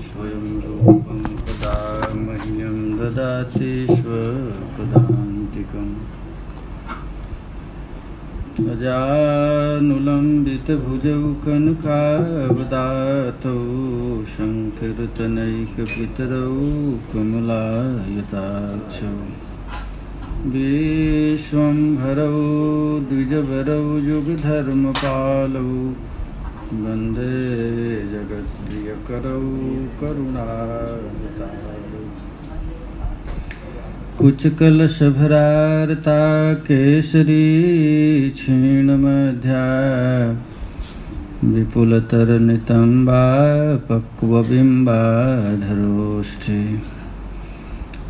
स्वयं रूपं कदा मह्यं ददाति स्वपदान्तिकम् अजानुलम्बितभुजौ कनकावदातौ सङ्कीर्तनैकपितरौ कमलायताक्षौ विश्वम्भरौ द्विजवरौ युगधर्मपालौ वन्दे जगत्प्रियकरौ करुणावतारौ कुचकलशभरार्ता केसरी क्षीणमध्या विपुलतरनितम्बा पक्वबिम्बाधरोष्ठे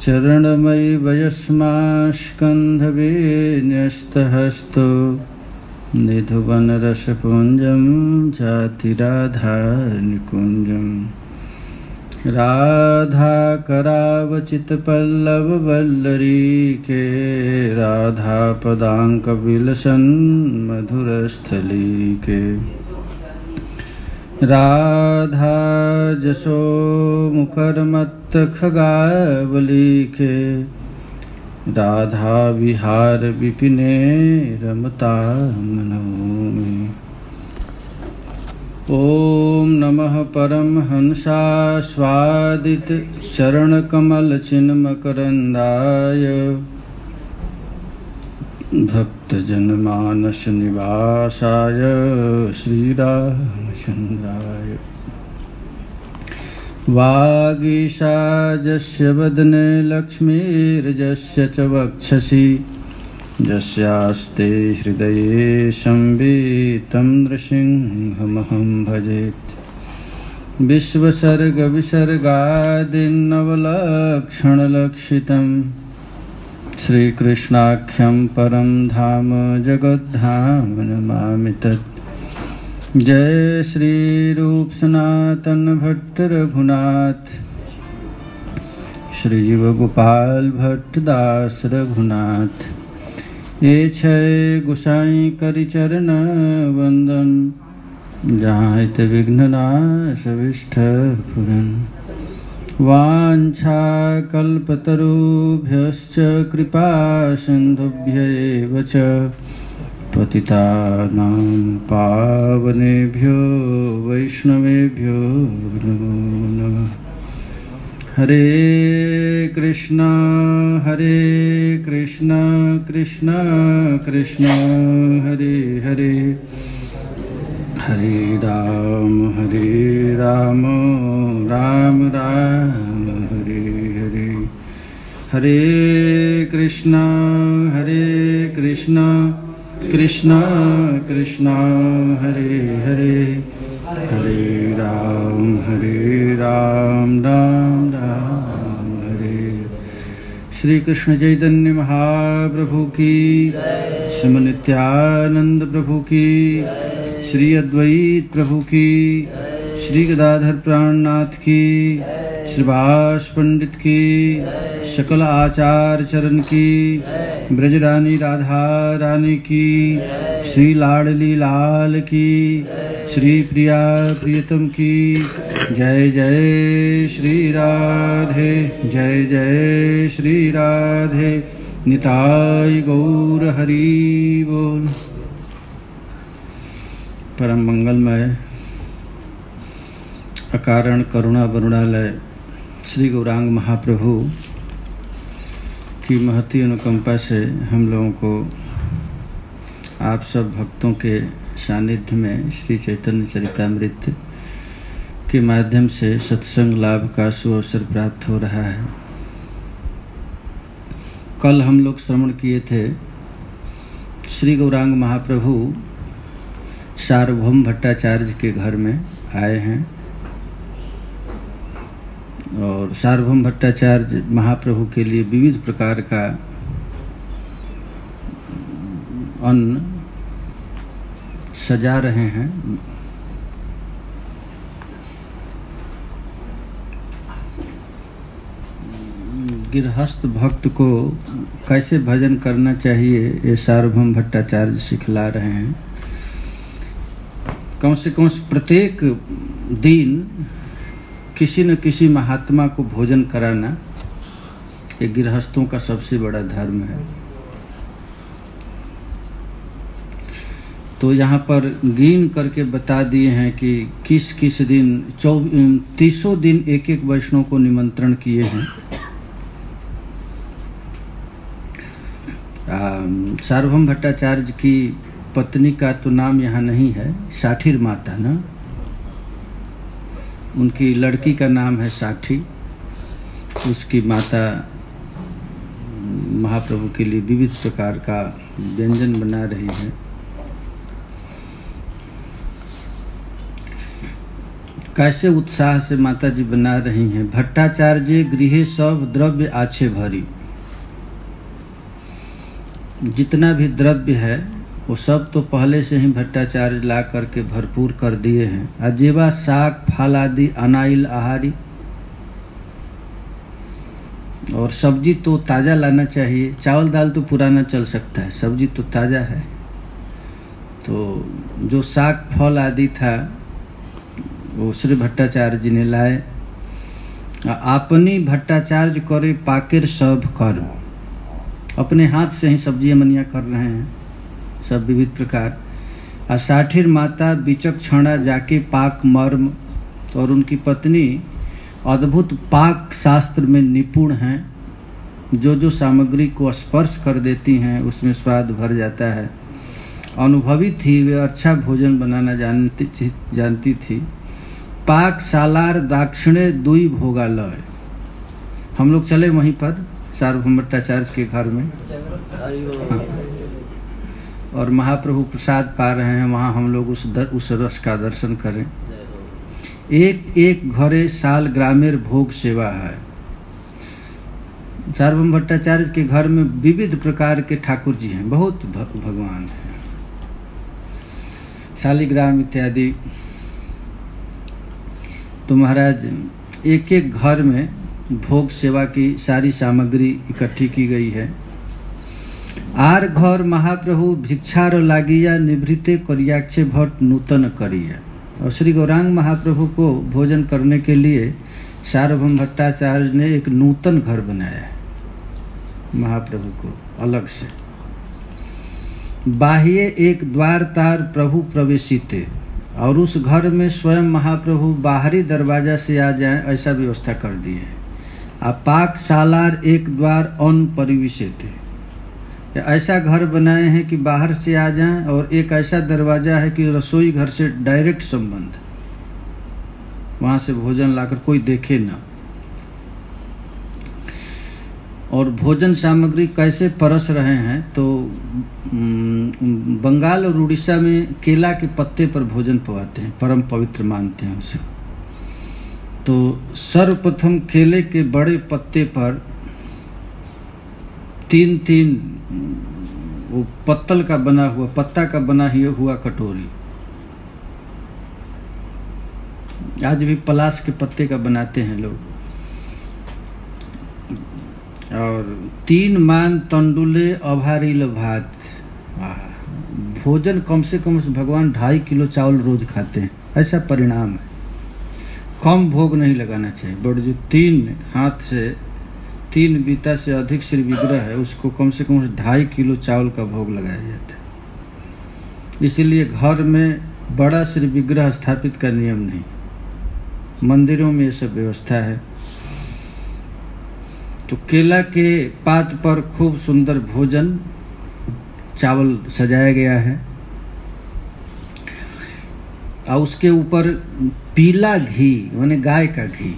चरणमयि वयस्मास्कन्धवेन्यस्तहस्तो निधुवनरसपुञ्जं चातिराधानिकुञ्जम् राधाकरावचितपल्लववल्लरीके राधापदाङ्कविलसन् मधुरस्थलीके राधाजशोमुखरमत्तखगावलीके राधाविहारविपिने रमतामनोमि। ॐ नमः परमहंसास्वादित चरणकमलचिन्मकरन्दाय भक्तजनमानसनिवासाय श्रीरामचन्द्राय वागीशाजस्य वदने लक्ष्मीर्यस्य च वक्षसि यस्यास्ते हृदये संवितं नृसिंहमहं भजेत् विश्वसर्गविसर्गादिनवलक्षणलक्षितं श्रीकृष्णाख्यं परं धाम जगद्धाम नमामि तत्। जय श्री रूप सनातन भट्ट रघुनाथ श्री जीव गोपाल भट्ट दास रघुनाथ ये छय गुसाई करि चरण वंदन जहाँ हित विघ्न नाश विष्ठ पुरन वांछा कल्पतरुभ्यश्च कृपा सिन्धुभ्यैव च पतितानां पावनेभ्यो वैष्णवेभ्यो नमो नमः। हरे कृष्णा कृष्णा कृष्णा हरे हरे हरे राम राम राम हरे हरे हरे कृष्णा कृष्णा कृष्णा हरे हरे हरे राम राम राम हरे। श्री कृष्ण चैतन्य महाप्रभु की, श्री नित्यानंद प्रभु की, श्री अद्वैत प्रभु की, श्री गदाधर प्राणनाथ की, श्रीवास पंडित की, सकल आचार्य चरण की, ब्रजरानी राधा रानी की, श्री लाडली लाल की, श्री प्रिया प्रियतम की। जय जय श्री राधे, जय जय श्री राधे। निताय गौर हरि बोल। परम मंगलमय अकारण करुणा वरुणालय श्री गौरांग महाप्रभु की महती अनुकंपा से हम लोगों को आप सब भक्तों के सानिध्य में श्री चैतन्य चरितामृत के माध्यम से सत्संग लाभ का सुअवसर प्राप्त हो रहा है। कल हम लोग श्रवण किए थे श्री गौरांग महाप्रभु सार्वभौम भट्टाचार्य के घर में आए हैं और सार्वभौम भट्टाचार्य महाप्रभु के लिए विविध प्रकार का अन्न सजा रहे हैं। गृहस्थ भक्त को कैसे भजन करना चाहिए ये सार्वभौम भट्टाचार्य सिखला रहे हैं। कम से कम प्रत्येक दिन किसी न किसी महात्मा को भोजन कराना ये गृहस्थों का सबसे बड़ा धर्म है। तो यहाँ पर गिन करके बता दिए हैं कि किस किस दिन 30 दिन एक एक वैष्णव को निमंत्रण किए हैं। सार्वभौम भट्टाचार्य की पत्नी का तो नाम यहाँ नहीं है, साठीर माता ना, उनकी लड़की का नाम है साठी। उसकी माता महाप्रभु के लिए विविध प्रकार का व्यंजन बना रही है। कैसे उत्साह से माता जी बना रही हैं। भट्टाचार्य गृहे सब द्रव्य आछे भरी, जितना भी द्रव्य है वो सब तो पहले से ही भट्टाचार्य ला करके भरपूर कर दिए हैं। अजेवा साग फल आदि अनाइल आहारी, और सब्जी तो ताज़ा लाना चाहिए। चावल दाल तो पुराना चल सकता है, सब्जी तो ताज़ा है। तो जो साग फल आदि था वो श्री भट्टाचार्य जी ने लाए। आपनी भट्टाचार्य करे पाकेर सब कर, अपने हाथ से ही सब्जियां मनिया कर रहे हैं सब विविध प्रकार। साठीर माता विचक्षणा जाके पाक मर्म, और उनकी पत्नी अद्भुत पाक शास्त्र में निपुण हैं। जो जो सामग्री को स्पर्श कर देती हैं उसमें स्वाद भर जाता है। अनुभवी थी, वे अच्छा भोजन बनाना जानती थी। पाक सालार दाक्षिणे दुई भोगालय। हम लोग चले वहीं पर सार्वभौम भट्टाचार्य के घर में, और महाप्रभु प्रसाद पा रहे हैं। वहाँ हम लोग उस रस का दर्शन करें। एक एक घरे साल ग्रामेर भोग सेवा है। सार्वभौम भट्टाचार्य के घर में विविध प्रकार के ठाकुर जी हैं, बहुत भगवान हैं, शालिग्राम इत्यादि। तो महाराज एक एक घर में भोग सेवा की सारी सामग्री इकट्ठी की गई है। आर घर महाप्रभु भिक्षार लागिया निभृते करियाक्षे भट्ट नूतन करिया। और श्री गौरांग महाप्रभु को भोजन करने के लिए सार्वभौम भट्टाचार्य ने एक नूतन घर बनाया है महाप्रभु को अलग से। बाह्य एक द्वार तार प्रभु प्रवेशिते, और उस घर में स्वयं महाप्रभु बाहरी दरवाजा से आ जाएं ऐसा व्यवस्था कर दी है। पाक सालार एक द्वार अन्न परिविशेते, ऐसा घर बनाए हैं कि बाहर से आ जाएं, और एक ऐसा दरवाजा है कि रसोई घर से डायरेक्ट संबंध, वहां से भोजन लाकर कोई देखे ना। और भोजन सामग्री कैसे परस रहे हैं, तो बंगाल और उड़ीसा में केला के पत्ते पर भोजन पवाते हैं, परम पवित्र मानते हैं उसे। तो सर्वप्रथम केले के बड़े पत्ते पर 3-3 वो पत्तल का बना हुआ, पत्ता का बना हुआ कटोरी, आज भी पलाश के पत्ते का बनाते हैं लोग। और 3 मान तंडुले अभारील भात। भोजन कम से कम भगवान 2.5 किलो चावल रोज खाते हैं, ऐसा परिणाम है। कम भोग नहीं लगाना चाहिए। बट जो 3 हाथ से 3 बीता से अधिक श्री विग्रह है उसको कम से कम 2.5 किलो चावल का भोग लगाया जाता है। इसीलिए घर में बड़ा श्री विग्रह स्थापित का नियम नहीं, मंदिरों में ये सब व्यवस्था है। तो केला के पात पर खूब सुंदर भोजन चावल सजाया गया है, और उसके ऊपर पीला घी माने गाय का घी,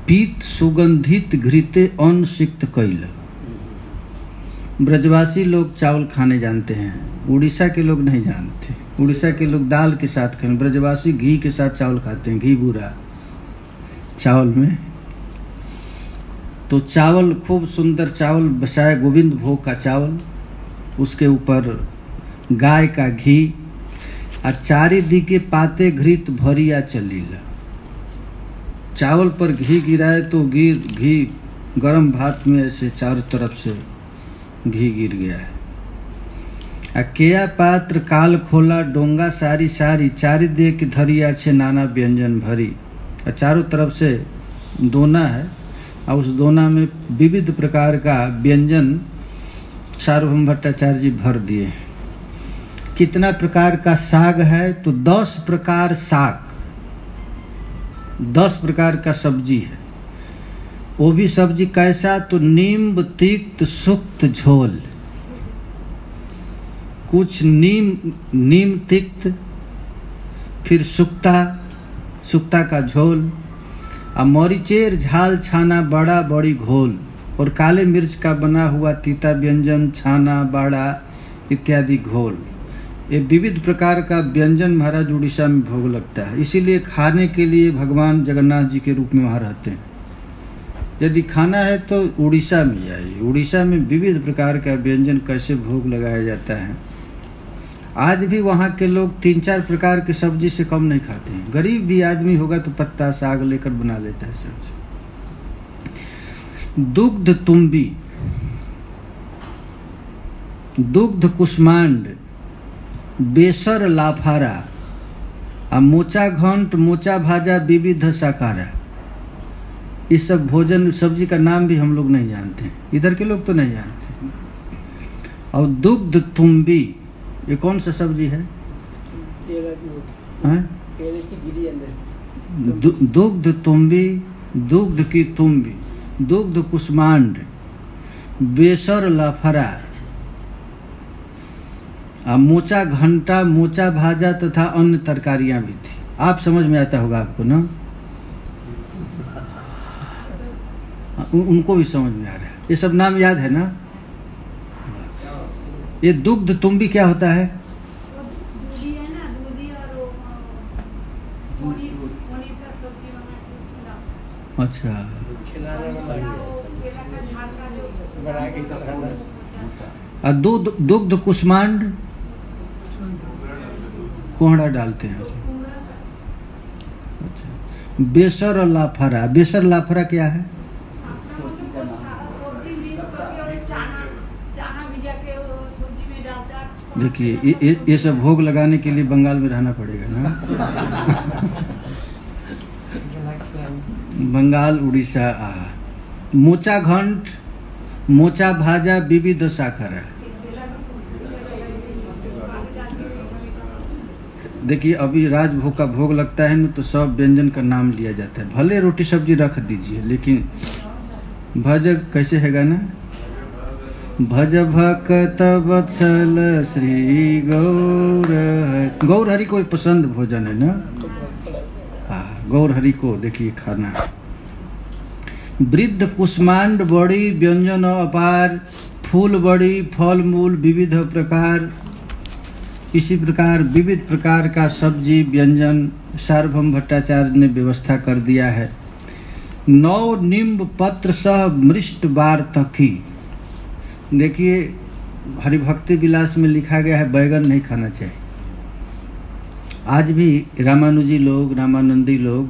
पीत सुगंधित घृते अन्न सिक्त कैल। ब्रजवासी लोग चावल खाने जानते हैं, उड़ीसा के लोग नहीं जानते। उड़ीसा के लोग दाल के साथ खाते, ब्रजवासी घी के साथ चावल खाते हैं, घी बूरा चावल में। तो चावल खूब सुंदर चावल बसाया, गोविंद भोग का चावल, उसके ऊपर गाय का घी, और चारि दिके पाते घृत भरिया चलीला। चावल पर घी गिराए तो घी गरम भात में ऐसे चारों तरफ से घी गिर गया है। केया पात्र काल खोला डोंगा सारी सारी चारि दे की धरिया छे नाना व्यंजन भरी। और चारों तरफ से दोना है और उस दोना में विविध प्रकार का व्यंजन सार्वभौम भट्टाचार्य जी भर दिए। कितना प्रकार का साग है तो 10 प्रकार साग, 10 प्रकार का सब्जी है। वो भी सब्जी कैसा तो नींब तिक्त सुक्त झोल। कुछ नीम तिक्त, फिर सुक्ता का झोल, और मरीचेर झाल छाना बड़ा बड़ी घोल, और काले मिर्च का बना हुआ तीता व्यंजन छाना बाड़ा इत्यादि घोल। ये विविध प्रकार का व्यंजन महाराज उड़ीसा में भोग लगता है। इसीलिए खाने के लिए भगवान जगन्नाथ जी के रूप में वहाँ रहते हैं। यदि खाना है तो उड़ीसा में जाइए। उड़ीसा में विविध प्रकार का व्यंजन कैसे भोग लगाया जाता है। आज भी वहाँ के लोग 3-4 प्रकार की सब्जी से कम नहीं खाते हैं। गरीब भी आदमी होगा तो पत्ता साग लेकर बना लेता है सब्जी। दुग्ध तुम्बी, दुग्ध कुष्मांड, बेसर लाफारा, और मोचा घंट मोचा भाजा विविध साकारा। इस सब भोजन सब्जी का नाम भी हम लोग नहीं जानते, इधर के लोग तो नहीं जानते। और दुग्ध तुम्बी, ये कौन सा सब्जी है? दुग्ध तुम्बी, दुग्ध की तुम्बी, दुग्ध कुष्मांड, बेसर लाफरा, मोचा घंटा मोचा भाजा तथा अन्य तरकारियां भी थी। आप समझ में आता होगा आपको ना? उनको भी समझ में आ रहा है। ये सब नाम याद है ना? ये दुग्ध तुम्बी क्या होता है? अच्छा, दुग्ध कुष्मांड कोहड़ा डालते हैं। अच्छा, बेसर और लाफरा, बेसर लाफरा क्या है? देखिए ये सब भोग लगाने के लिए बंगाल में रहना पड़ेगा ना। बंगाल उड़ीसा। मोचा घंट मोचा भाजा विविध साखरा। देखिए अभी राजभोग का भोग लगता है ना तो सब व्यंजन का नाम लिया जाता है। भले रोटी सब्जी रख दीजिए लेकिन भज कैसे हैगा ना? भज भक्त वत्सल श्री गौर। गौर हरि को पसंद भोजन है ना? हाँ, गौर हरि को देखिए खाना। वृद्ध कुष्मांड बड़ी व्यंजन अपार, फूल बड़ी फल मूल विविध प्रकार। इसी प्रकार विविध प्रकार का सब्जी व्यंजन सार्वभौम भट्टाचार्य ने व्यवस्था कर दिया है। 9 निम्ब पत्र सह मृष्ट वार्तकी। देखिए हरिभक्ति विलास में लिखा गया है बैगन नहीं खाना चाहिए। आज भी रामानुजी लोग रामानंदी लोग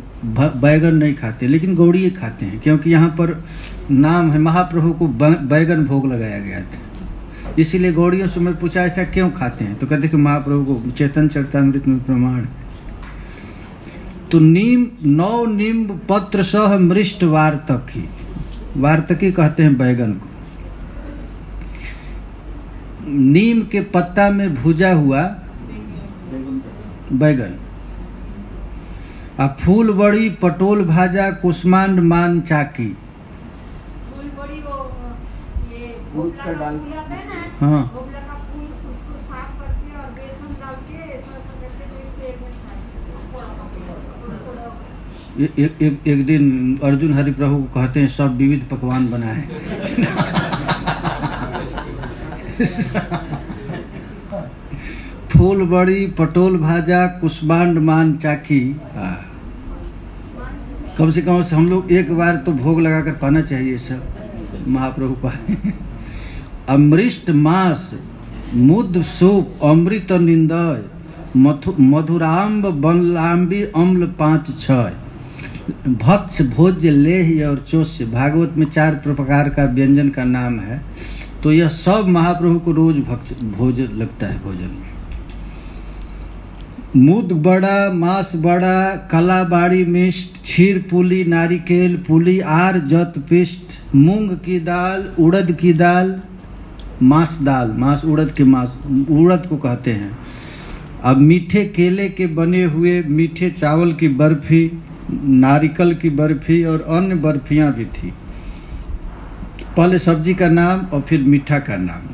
बैगन नहीं खाते लेकिन गौड़िए खाते हैं, क्योंकि यहाँ पर नाम है महाप्रभु को बैगन भोग लगाया गया था। इसीलिए गौड़ियों से मैं पूछा ऐसा क्यों खाते हैं तो कहते कि महाप्रभु को चेतन चरितामृत में प्रमाण। तो 9 नींब पत्र सह मृष्ट वार्तकी। वार्तकी कहते हैं बैगन को। नीम के पत्ता में भुजा हुआ बैगन। फूल बड़ी पटोल भाजा कुष्मांड मान चाकी। हाँ, एक दिन अर्जुन हरिप्रभु को कहते हैं सब विविध पकवान बनाए। फूल बड़ी पटोल भाजा कुष्मांड मान चाकी। कम से कम हम लोग एक बार तो भोग लगाकर पाना चाहिए सब महाप्रभु पाए। अमृष्ट मास मुद सूप अमृत निंदय मधुराम्ब बनलाम्बी अम्ल 5-6। भक्ष भोज्य लेह और चोष्य। भागवत में 4 प्रकार का व्यंजन का नाम है। तो यह सब महाप्रभु को रोज भोज लगता है भोजन में। मूद बड़ा, मांस बड़ा, कला बाड़ी मिष्ट, क्षीर पुली, नारिकेल पुली, आर जत पिष्ट, मूंग की दाल, उड़द की दाल, मांस दाल, मांस उड़द के मांस, उड़द को कहते हैं। अब मीठे केले के बने हुए मीठे चावल की बर्फी, नारिकल की बर्फी और अन्य बर्फियां भी थी। पहले सब्जी का नाम और फिर मीठा का नाम।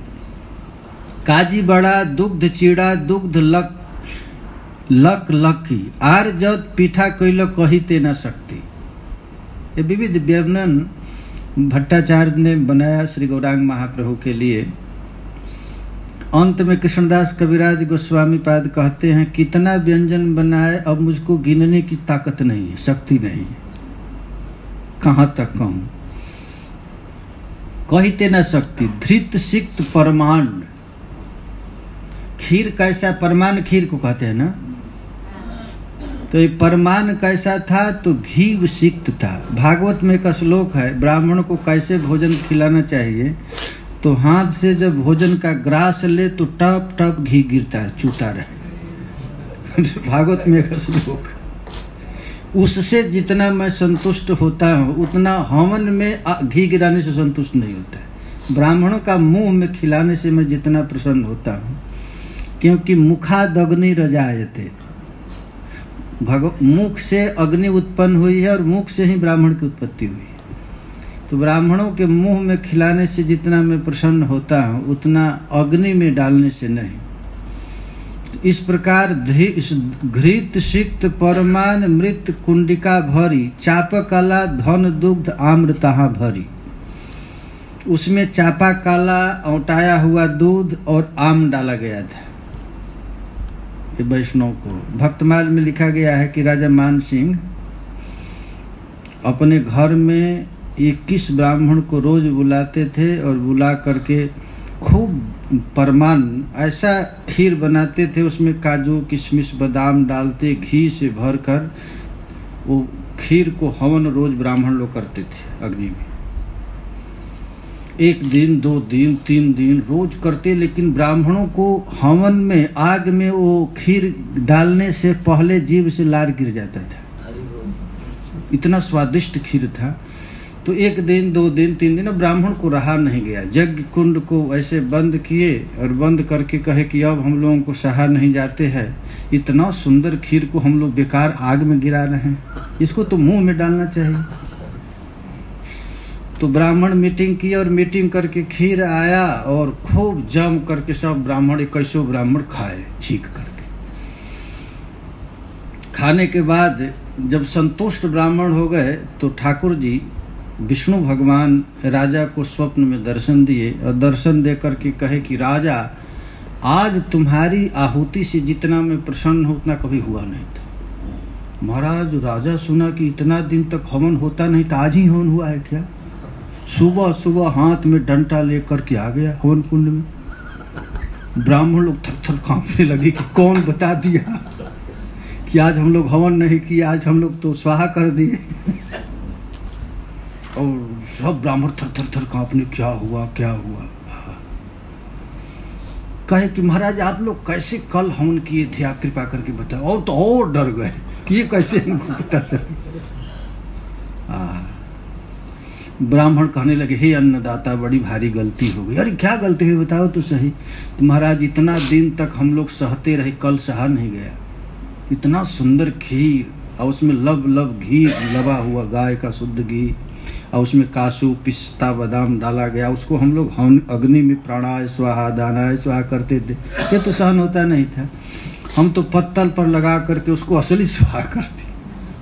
काजी बड़ा, दुग्ध चीड़ा, दुग्ध लक लकी, आर जत पीठा कैल कहिते न सकती। ये विविध व्यंजन भट्टाचार्य ने बनाया श्री गौरांग महाप्रभु के लिए। अंत में कृष्णदास कविराज गोस्वामी पाद कहते हैं, कितना व्यंजन बनाए अब मुझको गिनने की ताकत नहीं है, शक्ति नहीं है, कहाँ तक कहूँ। कहिते न सकती, धृत सिक्त परमाण। खीर कैसा, परमान खीर को कहते हैं ना, तो ये परमान कैसा था, तो घी सिक्त था। भागवत में एक श्लोक है, ब्राह्मण को कैसे भोजन खिलाना चाहिए, तो हाथ से जब भोजन का ग्रास ले तो टप टप घी गिरता है, चूता रहे। भागवत में एक श्लोक, उससे जितना मैं संतुष्ट होता हूँ उतना हवन में घी गिराने से संतुष्ट नहीं होता है। ब्राह्मणों का मुंह में खिलाने से मैं जितना प्रसन्न होता हूँ, क्योंकि मुखादग्नि रजायते, मुख से अग्नि उत्पन्न हुई है और मुख से ही ब्राह्मण की उत्पत्ति हुई है। तो ब्राह्मणों के मुंह में खिलाने से जितना मैं प्रसन्न होता हूँ उतना अग्नि में डालने से नहीं। इस प्रकार घृत सिक्त परमान मृत कुंडिका भरी, चापकाला धन दुग्ध आम्रतहा भरी। उसमें चापा काला औटाया हुआ दूध और आम डाला गया था। ये वैष्णव को भक्तमाल में लिखा गया है कि राजा मान सिंह अपने घर में 21 ब्राह्मण को रोज बुलाते थे और बुला करके खूब परमान ऐसा खीर बनाते थे, उसमें काजू किशमिश बादाम डालते, घी से भरकर वो खीर को हवन रोज ब्राह्मण लोग करते थे अग्नि में। 1 दिन 2 दिन 3 दिन रोज करते, लेकिन ब्राह्मणों को हवन में आग में वो खीर डालने से पहले जीभ से लार गिर जाता था, इतना स्वादिष्ट खीर था। तो 1 दिन 2 दिन 3 दिन ब्राह्मण को रहा नहीं गया, यज्ञ कुंड को ऐसे बंद किए और बंद करके कहे कि अब हम लोगों को सहा नहीं जाते हैं, इतना सुंदर खीर को हम लोग बेकार आग में गिरा रहे हैं, इसको तो मुंह में डालना चाहिए। तो ब्राह्मण मीटिंग की और मीटिंग करके खीर आया और खूब जम करके सब ब्राह्मण 21 ब्राह्मण खाए छींक करके। खाने के बाद जब संतुष्ट ब्राह्मण हो गए तो ठाकुर जी विष्णु भगवान राजा को स्वप्न में दर्शन दिए और दर्शन दे करके कहे कि राजा, आज तुम्हारी आहुति से जितना मैं प्रसन्न हूँ उतना कभी हुआ नहीं था। महाराज राजा सुना कि इतना दिन तक हवन होता नहीं था, आज ही हवन हुआ है क्या? सुबह सुबह हाथ में डंडा लेकर के आ गया हवन कुंड में। ब्राह्मण लोग थर थर कांपने लगे कि कौन बता दिया कि आज हम लोग हवन नहीं किया, आज हम लोग तो स्वाहा कर दिए। और सब ब्राह्मण थर थर थर कांपने, क्या हुआ क्या हुआ। कहे कि महाराज आप लोग कैसे कल हवन किए थे, आप कृपा करके बताओ। और तो और डर गए कि ये कैसे इनको पता चला। ब्राह्मण कहने लगे, हे अन्नदाता बड़ी भारी गलती हो गई। अरे क्या गलती है बताओ तो सही। तो महाराज इतना दिन तक हम लोग सहते रहे, कल सहा नहीं गया। इतना सुंदर खीर और उसमें लब लब घी लबा हुआ, गाय का शुद्ध घी, और उसमें काजू पिस्ता बादाम डाला गया। उसको हम लोग अग्नि में प्राणाय स्वाहा दानाय स्वाहा करते थे, ये तो सहन होता नहीं था। हम तो पत्तल पर लगा करके उसको असली स्वाहा करते।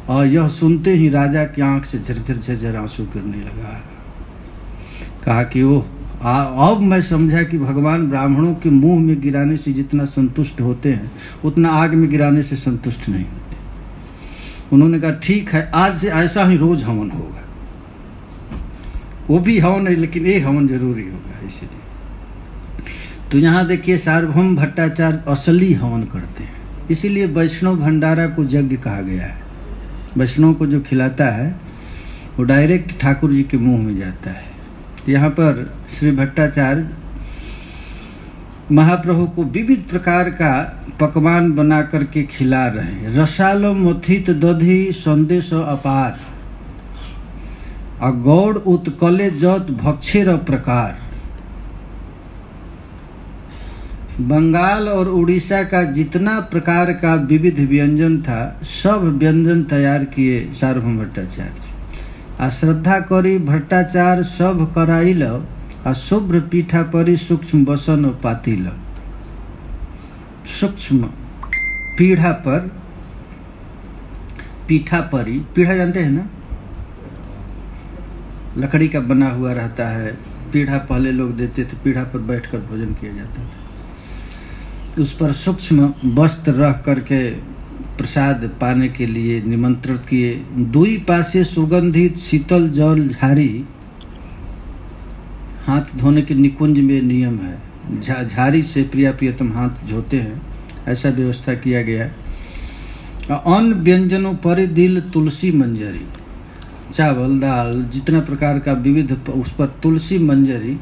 और यह सुनते ही राजा की आंख से झरझर झरझर आंसू गिरने लगा। कहा कि वो अब मैं समझा कि भगवान ब्राह्मणों के मुंह में गिराने से जितना संतुष्ट होते हैं उतना आग में गिराने से संतुष्ट नहीं होते। उन्होंने कहा ठीक है, आज से ऐसा ही रोज हवन होगा। वो भी हवन है लेकिन ये हवन जरूरी होगा। इसलिए तो यहाँ देखिए सार्वभौम भट्टाचार्य असली हवन करते हैं, इसीलिए वैष्णव भंडारा को यज्ञ कहा गया है। वैष्णव को जो खिलाता है वो डायरेक्ट ठाकुर जी के मुंह में जाता है। यहाँ पर श्री भट्टाचार्य महाप्रभु को विविध प्रकार का पकवान बना करके खिला रहे हैं। रसालो मथित दधि संदेश अपार, गौड़ उत्कले जत भक्षेर प्रकार। बंगाल और उड़ीसा का जितना प्रकार का विविध व्यंजन था, सब व्यंजन तैयार किए सार्वभौम भट्टाचार्य। आ श्रद्धा करी भट्टाचार्य सब कराइल, आ शुभ्र पीठा परी सूक्ष्म बसन पातिल। सूक्ष्म पीढ़ा पर, पीठा परी, पीढ़ा जानते हैं ना, लकड़ी का बना हुआ रहता है। पीढ़ा पहले लोग देते थे, पीढ़ा पर बैठकर भोजन किया जाता था। उस पर सूक्ष्म वस्त्र रख करके प्रसाद पाने के लिए निमंत्रित किए। दुई पासे सुगंधित शीतल जल झारी, हाथ धोने के निकुंज में नियम है, झारी से प्रिया प्रियतम हाथ धोते हैं, ऐसा व्यवस्था किया गया। अन्न व्यंजनों पर दिल तुलसी मंजरी, चावल दाल जितना प्रकार का विविध, उस पर तुलसी मंजरी,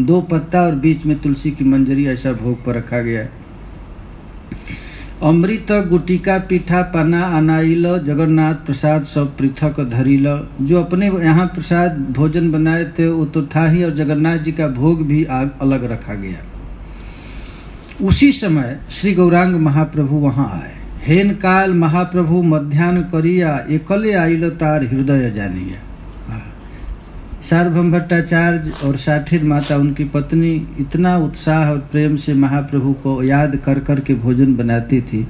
2 पत्ता और बीच में तुलसी की मंजरी, ऐसा भोग पर रखा गया। अमृत गुटिका पीठा पाना अनाइल, जगन्नाथ प्रसाद सब पृथक धरिल। जो अपने यहाँ प्रसाद भोजन बनाए थे वो तो था ही, और जगन्नाथ जी का भोग भी अलग रखा गया। उसी समय श्री गौरांग महाप्रभु वहाँ आए। हेन काल महाप्रभु मध्याह्न करिया, एकले आइल तार हृदय जानिया। सार्वभौम भट्टाचार्य और साठिर माता उनकी पत्नी इतना उत्साह और प्रेम से महाप्रभु को याद कर कर के भोजन बनाती थी,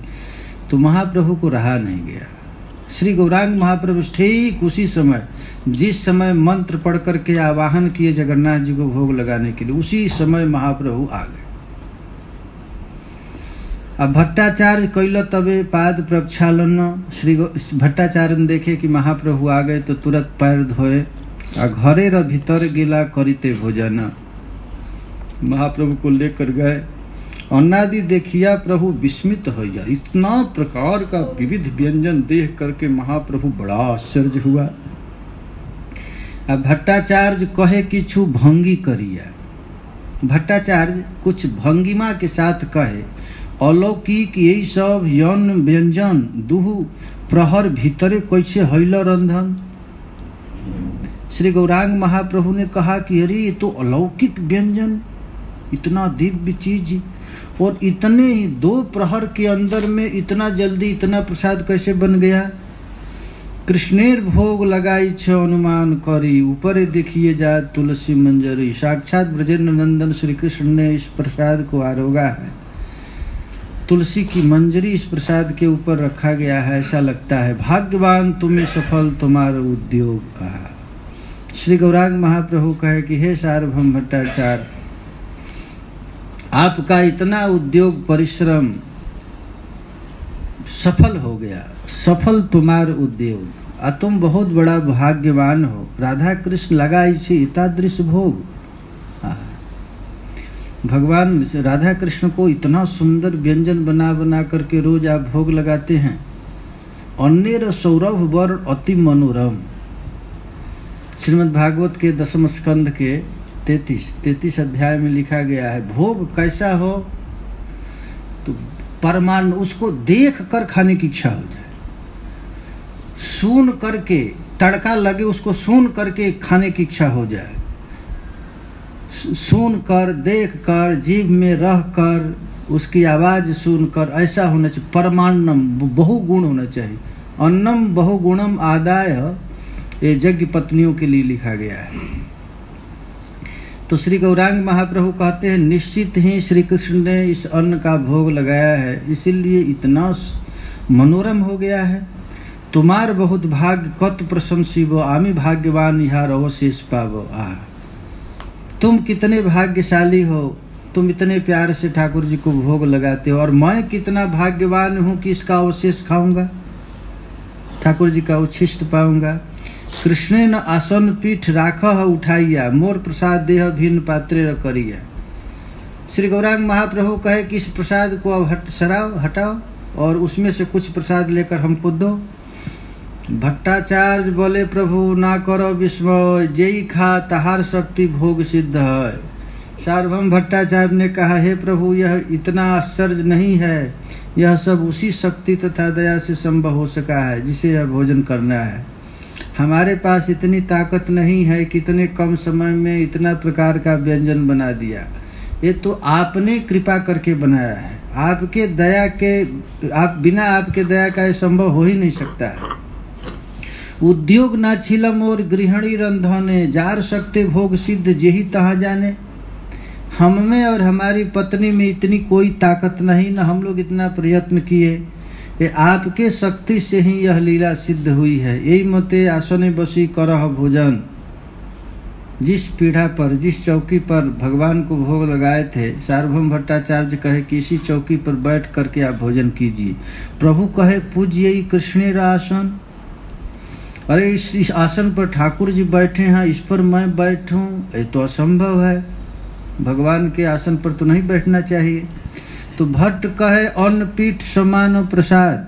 तो महाप्रभु को रहा नहीं गया। श्री गौरांग महाप्रभु ठीक उसी समय, जिस समय मंत्र पढ़ करके आवाहन किए जगन्नाथ जी को भोग लगाने के लिए, उसी समय महाप्रभु आ गए। अब भट्टाचार्य कैल तबे पाद प्रक्षालन। श्री भट्टाचार्य ने देखे कि महाप्रभु आ गए तो तुरंत पैर धोए, आ घरे र भीतर गिला करिते भोजन। महाप्रभु को लेकर गए। अन्नादि देखिया प्रभु विस्मित हो जाए। इतना प्रकार का विविध व्यंजन देख करके महाप्रभु बड़ा आश्चर्य हुआ। अब भट्टाचार्य कहे किछु भंगी करिया। भट्टाचार्य कुछ भंगिमा के साथ कहे, अलौकिक यही सब यौन व्यंजन दुहु प्रहर भीतरे कैसे हैल रंधन। श्री गौरांग महाप्रभु ने कहा कि अरे ये तो अलौकिक व्यंजन, इतना दिव्य चीज, और इतने ही 2 प्रहर के अंदर में इतना जल्दी इतना प्रसाद कैसे बन गया। कृष्णेर भोग लगाई छ अनुमान करी, ऊपर देखिए जा तुलसी मंजरी। साक्षात ब्रजेंद्र नंदन श्री कृष्ण ने इस प्रसाद को आरोगा है। तुलसी की मंजरी इस प्रसाद के ऊपर रखा गया है, ऐसा लगता है। भाग्यवान तुम्हें सफल तुम्हारा उद्योग। श्री गौरांग महाप्रभु कहे कि हे सार्वभौम भट्टाचार्य, आपका इतना उद्योग परिश्रम सफल हो गया, सफल तुम्हार उद्योग, आ तुम बहुत बड़ा भाग्यवान हो। राधा कृष्ण लगाई छी इतादृश भोग। भगवान राधा कृष्ण को इतना सुंदर व्यंजन बना बना करके रोज आप भोग लगाते हैं। अन्य सौरभ वर अति मनोरम। श्रीमद् भागवत के 10वें स्कंद के 33 अध्याय में लिखा गया है, भोग कैसा हो तो परमाणु उसको देख कर खाने की इच्छा हो जाए, सुन करके तड़का लगे उसको सुन करके खाने की इच्छा हो जाए, सुन कर देख कर जीभ में रह कर उसकी आवाज सुनकर ऐसा होना चाहिए। परमान्नम बहुगुण होना चाहिए। अन्नम बहुगुणम आदाय, ये यज्ञ पत्नियों के लिए लिखा गया है। तो श्री गौरांग महाप्रभु कहते हैं, निश्चित ही श्री कृष्ण ने इस अन्न का भोग लगाया है, इसीलिए इतना मनोरम हो गया है। तुम्हार बहुत भाग्य कत प्रशंसिबो, आमी भाग्यवान यहाँ अवशेष पावो। तुम कितने भाग्यशाली हो, तुम इतने प्यार से ठाकुर जी को भोग लगाते हो, और मैं कितना भाग्यवान हूँ कि इसका अवशेष खाऊंगा, ठाकुर जी का उच्छिष्ट पाऊंगा। कृष्णे न आसन पीठ राखह उठाइया, मोर प्रसाद देह भिन्न पात्रे करिया। श्री गौरांग महाप्रभु कहे कि इस प्रसाद को अब हटाओ और उसमें से कुछ प्रसाद लेकर हमको दो। भट्टाचार्य बोले प्रभु ना करो विस्मय, जेई खा तहार शक्ति भोग सिद्ध है। सार्वभौम भट्टाचार्य ने कहा, हे प्रभु यह इतना आश्चर्य नहीं है, यह सब उसी शक्ति तथा दया से संभव हो सका है जिसे यह भोजन करना है। हमारे पास इतनी ताकत नहीं है कि इतने कम समय में इतना प्रकार का व्यंजन बना दिया। ये तो आपने कृपा करके बनाया है, आपके दया के बिना आपके दया का ये संभव हो ही नहीं सकता है। उद्योग ना छिलम और गृहिणी रंधने, जार सकते भोग सिद्ध जेहि तहाँ जाने। हम में और हमारी पत्नी में इतनी कोई ताकत नहीं, न हम लोग इतना प्रयत्न किए, ये आपके शक्ति से ही यह लीला सिद्ध हुई है। यही मते आसने बसी करह भोजन। जिस पीढ़ा पर, जिस चौकी पर भगवान को भोग लगाए थे, सार्वभौम भट्टाचार्य कहे कि इसी चौकी पर बैठ करके आप भोजन कीजिए। प्रभु कहे पूज्य यही कृष्णेर आसन। अरे इस आसन पर ठाकुर जी बैठे हैं, इस पर मैं बैठूं, ये तो असंभव है। भगवान के आसन पर तो नहीं बैठना चाहिए। तो भट्ट कहे अन्न पीठ समान प्रसाद,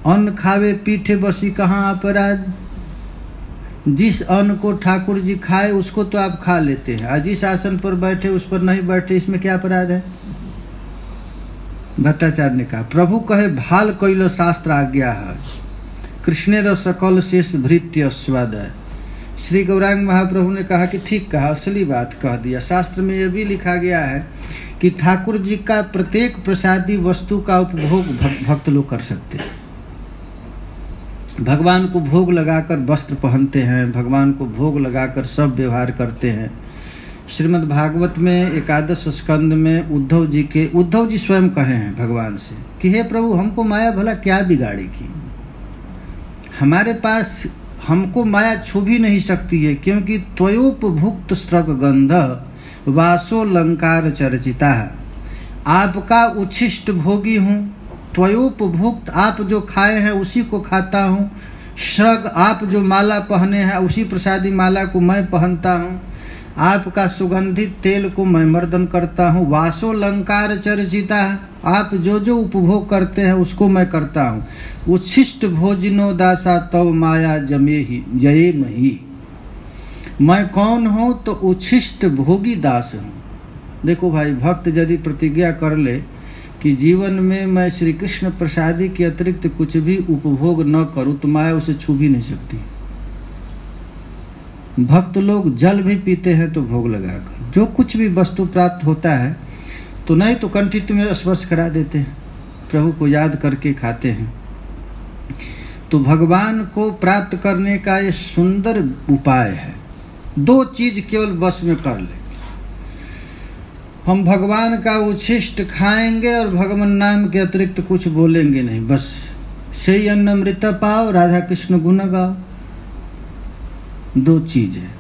अन्न खावे पीठे बसी कहाँ अपराध। जिस अन्न को ठाकुर जी खाए उसको तो आप खा लेते हैं, और जिस आसन पर बैठे उस पर नहीं बैठे, इसमें क्या अपराध है। भट्टाचार्य ने कहा, प्रभु कहे भाल कैलो शास्त्र आज्ञा है, कृष्णेर सकल शेष भृत्य स्वाद है। श्री गौरांग महाप्रभु ने कहा कि ठीक कहा, असली बात कह दिया। शास्त्र में यह भी लिखा गया है कि ठाकुर जी का प्रत्येक प्रसादी वस्तु का उपभोग भक्त लोग कर सकते हैं। भगवान को भोग लगाकर वस्त्र पहनते हैं, भगवान को भोग लगाकर सब व्यवहार करते हैं। श्रीमद् भागवत में एकादश स्कंद में उद्धव जी स्वयं कहे हैं भगवान से कि हे प्रभु, हमको माया भला क्या बिगाड़ेगी। हमारे पास हमको माया छू भी नहीं सकती है, क्योंकि त्वयोपभुक्त स्त्रग गंध वासो लंकार चर्चिता। आपका उच्छिष्ट भोगी हूँ, त्वयोपभुक्त आप जो खाए हैं उसी को खाता हूँ, श्रग आप जो माला पहने हैं उसी प्रसादी माला को मैं पहनता हूँ, आपका सुगंधित तेल को मैं मर्दन करता हूँ, वासो लंकार चर्चिता आप जो जो उपभोग करते हैं उसको मैं करता हूँ। उच्छिष्ट भोजनो दासा तव माया जमे ही जये मही। मैं कौन हूँ तो उच्छिष्ट भोगी दास हूँ। देखो भाई, भक्त यदि प्रतिज्ञा कर ले कि जीवन में मैं श्री कृष्ण प्रसादी के अतिरिक्त कुछ भी उपभोग न करूँ तो माया उसे छू भी नहीं सकती। भक्त लोग जल भी पीते हैं तो भोग लगाकर, जो कुछ भी वस्तु प्राप्त होता है तो नहीं तो कंठित में स्पर्श करा देते हैं, प्रभु को याद करके खाते हैं। तो भगवान को प्राप्त करने का ये सुंदर उपाय है। दो चीज केवल बस में कर ले, हम भगवान का उच्छिष्ट खाएंगे और भगवान नाम के अतिरिक्त कुछ बोलेंगे नहीं, बस सही अन्न मृत पाओ, राधा कृष्ण गुण गाओ। दो चीज है।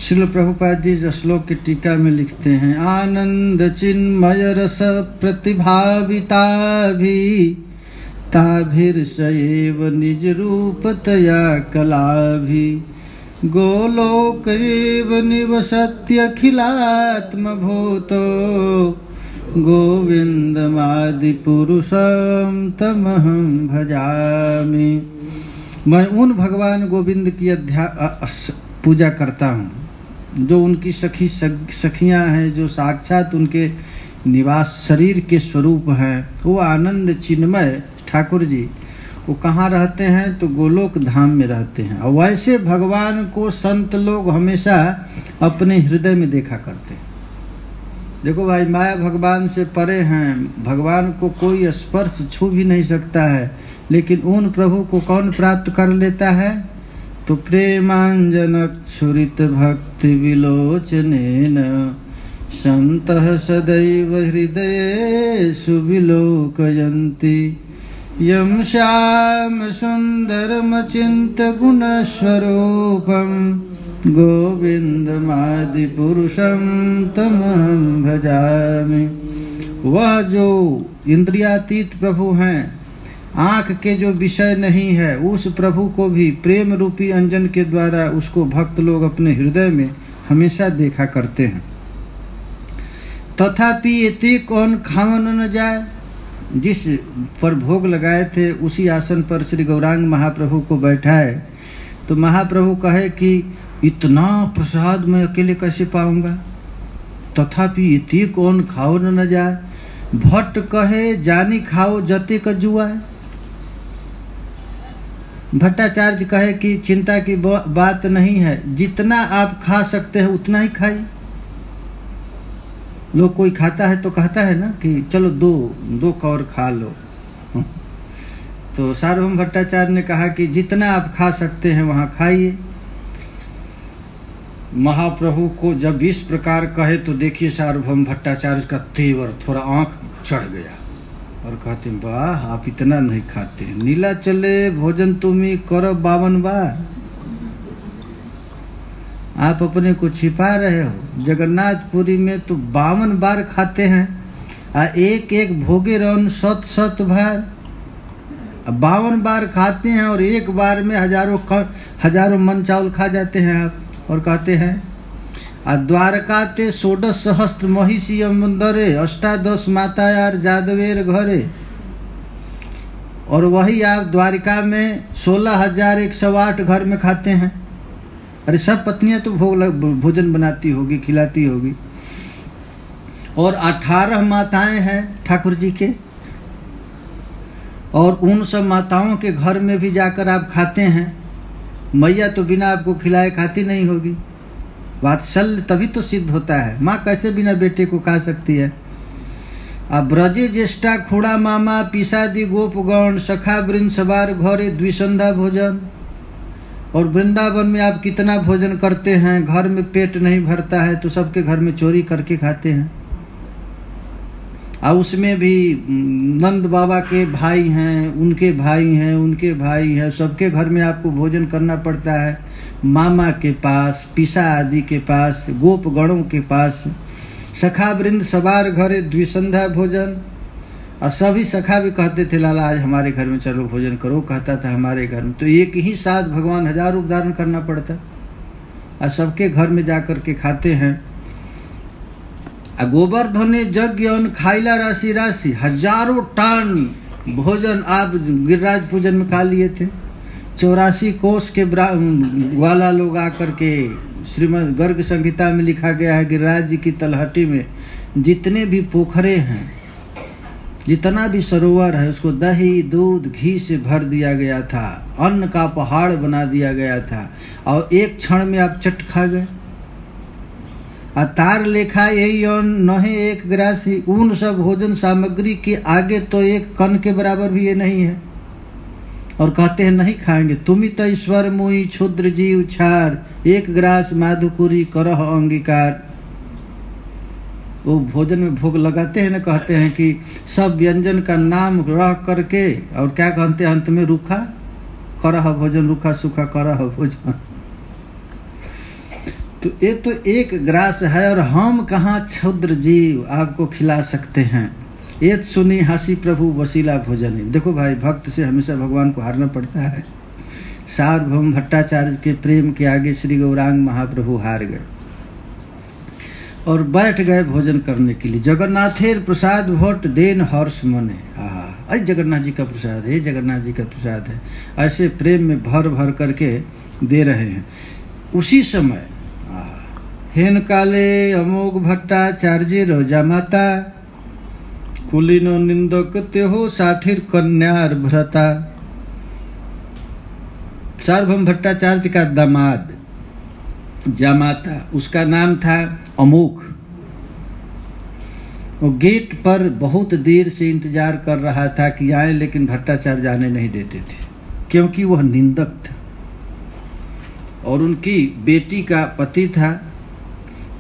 श्रील प्रभुपाद जी श्लोक की टीका में लिखते हैं, आनंद चिन्मय रस प्रतिभाविता भी ताभिर्षयेव निज रूपतया कला भी गोलोक एव निवसत्यखिलात्मभूतो गोविंदमादि पुरुषम तमहं भजामि। मैं उन भगवान गोविंद की पूजा करता हूँ जो उनकी सखियाँ हैं, जो साक्षात उनके निवास शरीर के स्वरूप हैं। वो आनंद चिन्मय ठाकुर जी वो कहाँ रहते हैं तो गोलोक धाम में रहते हैं। और वैसे भगवान को संत लोग हमेशा अपने हृदय में देखा करते हैं। देखो भाई, माया भगवान से परे हैं, भगवान को कोई स्पर्श छू भी नहीं सकता है, लेकिन उन प्रभु को कौन प्राप्त कर लेता है तो प्रेमांजनक्षुरित भक्ति विलोचनेन संतः सदैव हृदये सुविलोकयन्ति यम श्याम सुंदरमचिंत गुणस्वरूपम गोविंदमादि पुरुषम तमहं भजामि। वह जो इंद्रियातीत प्रभु हैं, आँख के जो विषय नहीं है, उस प्रभु को भी प्रेम रूपी अंजन के द्वारा उसको भक्त लोग अपने हृदय में हमेशा देखा करते हैं। तथापि एते कौन खावन न जाए, जिस पर भोग लगाए थे उसी आसन पर श्री गौरांग महाप्रभु को बैठाए तो महाप्रभु कहे कि इतना प्रसाद मैं अकेले कैसे पाऊंगा, तथापि इति कौन खाओ न जाए। भट्ट कहे जानी खाओ जते कजुआ। भट्टाचार्य कहे कि चिंता की बात नहीं है, जितना आप खा सकते हैं उतना ही खाइए। लोग कोई खाता है तो कहता है ना कि चलो दो कौर खा लो। तो सार्वभौम भट्टाचार्य ने कहा कि जितना आप खा सकते हैं वहाँ खाइए। महाप्रभु को जब इस प्रकार कहे तो देखिए सार्वभौम भट्टाचार्य का तेवर थोड़ा आंख चढ़ गया और कहते वाह आप इतना नहीं खाते। नीला चले भोजन तुम्हें करो 52 बार। आप अपने को छिपा रहे हो। जगन्नाथपुरी में तो 52 बार खाते हैं। एक एक भोगे रौन 7 बार। 52 बार खाते हैं और एक बार में हजारों मन चावल खा जाते हैं आप। और कहते हैं द्वारका ते 16 सहस्त्र महिषी मंदरे 18 माता यार जादवेर घरे। और वही आप द्वारिका में 16,108 घर में खाते हैं। अरे सब पत्नियां तो भोजन बनाती होगी, खिलाती होगी। और 18 माताएं हैं ठाकुर जी के, और उन सब माताओं के घर में भी जाकर आप खाते हैं। मैया तो बिना आपको खिलाए खाती नहीं होगी। वात्सल्य तभी तो सिद्ध होता है। माँ कैसे बिना बेटे को खा सकती है। अब ब्रजे ज्येष्ठा खुड़ा मामा पिसादी गोप गौण सखा वृंद सवार घरे द्विसंधा भोजन। और वृंदावन में आप कितना भोजन करते हैं, घर में पेट नहीं भरता है तो सबके घर में चोरी करके खाते हैं। और उसमें भी नंद बाबा के भाई हैं, उनके भाई हैं, उनके भाई हैं, सबके घर में आपको भोजन करना पड़ता है। मामा के पास, पिसा आदि के पास, गोप गणों के पास, सखा वृंद सवार घरे द्विसंधा भोजन। और सभी सखा भी कहते थे लाला आज हमारे घर में चलो भोजन करो, कहता था हमारे घर में। तो एक ही साथ भगवान 1000 रूप धारण करना पड़ता और सबके घर में जाकर के खाते हैं। गोवर्धने यज्ञ खाइला राशि राशि 1000 टन भोजन आप गिरिराज पूजन में खा लिए थे। 84 कोष के ग्वाला लोग आकर के श्रीमद् गर्ग संहिता में लिखा गया है गिरिराज जी की तलहटी में जितने भी पोखरे हैं, जितना भी सरोवर है, उसको दही दूध घी से भर दिया गया था। अन्न का पहाड़ बना दिया गया था और एक क्षण में आप चट खा गए। तार लेखा यही नहे एक ग्रासी। उन सब भोजन सामग्री के आगे तो एक कण के बराबर भी ये नहीं है। और कहते हैं नहीं खाएंगे। तुम तो ईश्वर मुई क्षुद्र जीव छार एक ग्रास माधुपुरी करह अंगीकार। वो भोजन में भोग लगाते हैं ना, कहते हैं कि सब व्यंजन का नाम रह करके और क्या कहते हैं अंत में रूखा करह भोजन, रूखा सूखा करह भोजन। तो ये तो एक ग्रास है और हम कहाँ क्षुद्र जीव आपको खिला सकते हैं। ये सुनी हंसी प्रभु वसीला भोजन है। देखो भाई भक्त से हमेशा भगवान को हारना पड़ता है। सार्वभौम भट्टाचार्य के प्रेम के आगे श्री गौरांग महाप्रभु हार गए और बैठ गए भोजन करने के लिए। जगन्नाथेर प्रसाद भट्ट देन हर्ष मने। अरे जगन्नाथ जी का प्रसाद है, जगन्नाथ जी का प्रसाद है। ऐसे प्रेम में भर भर करके दे रहे हैं। उसी समय हेन काले अमोघ भट्टाचार्य रोजा माता कुलीनो निंदक तेहो साठिर कन्यार भ्रता। सार्वभौम भट्टाचार्य का दामाद जामाता, उसका नाम था अमोघ। वो गेट पर बहुत देर से इंतजार कर रहा था कि आए, लेकिन भट्टाचार्य जाने नहीं देते थे क्योंकि वह निंदक था और उनकी बेटी का पति था।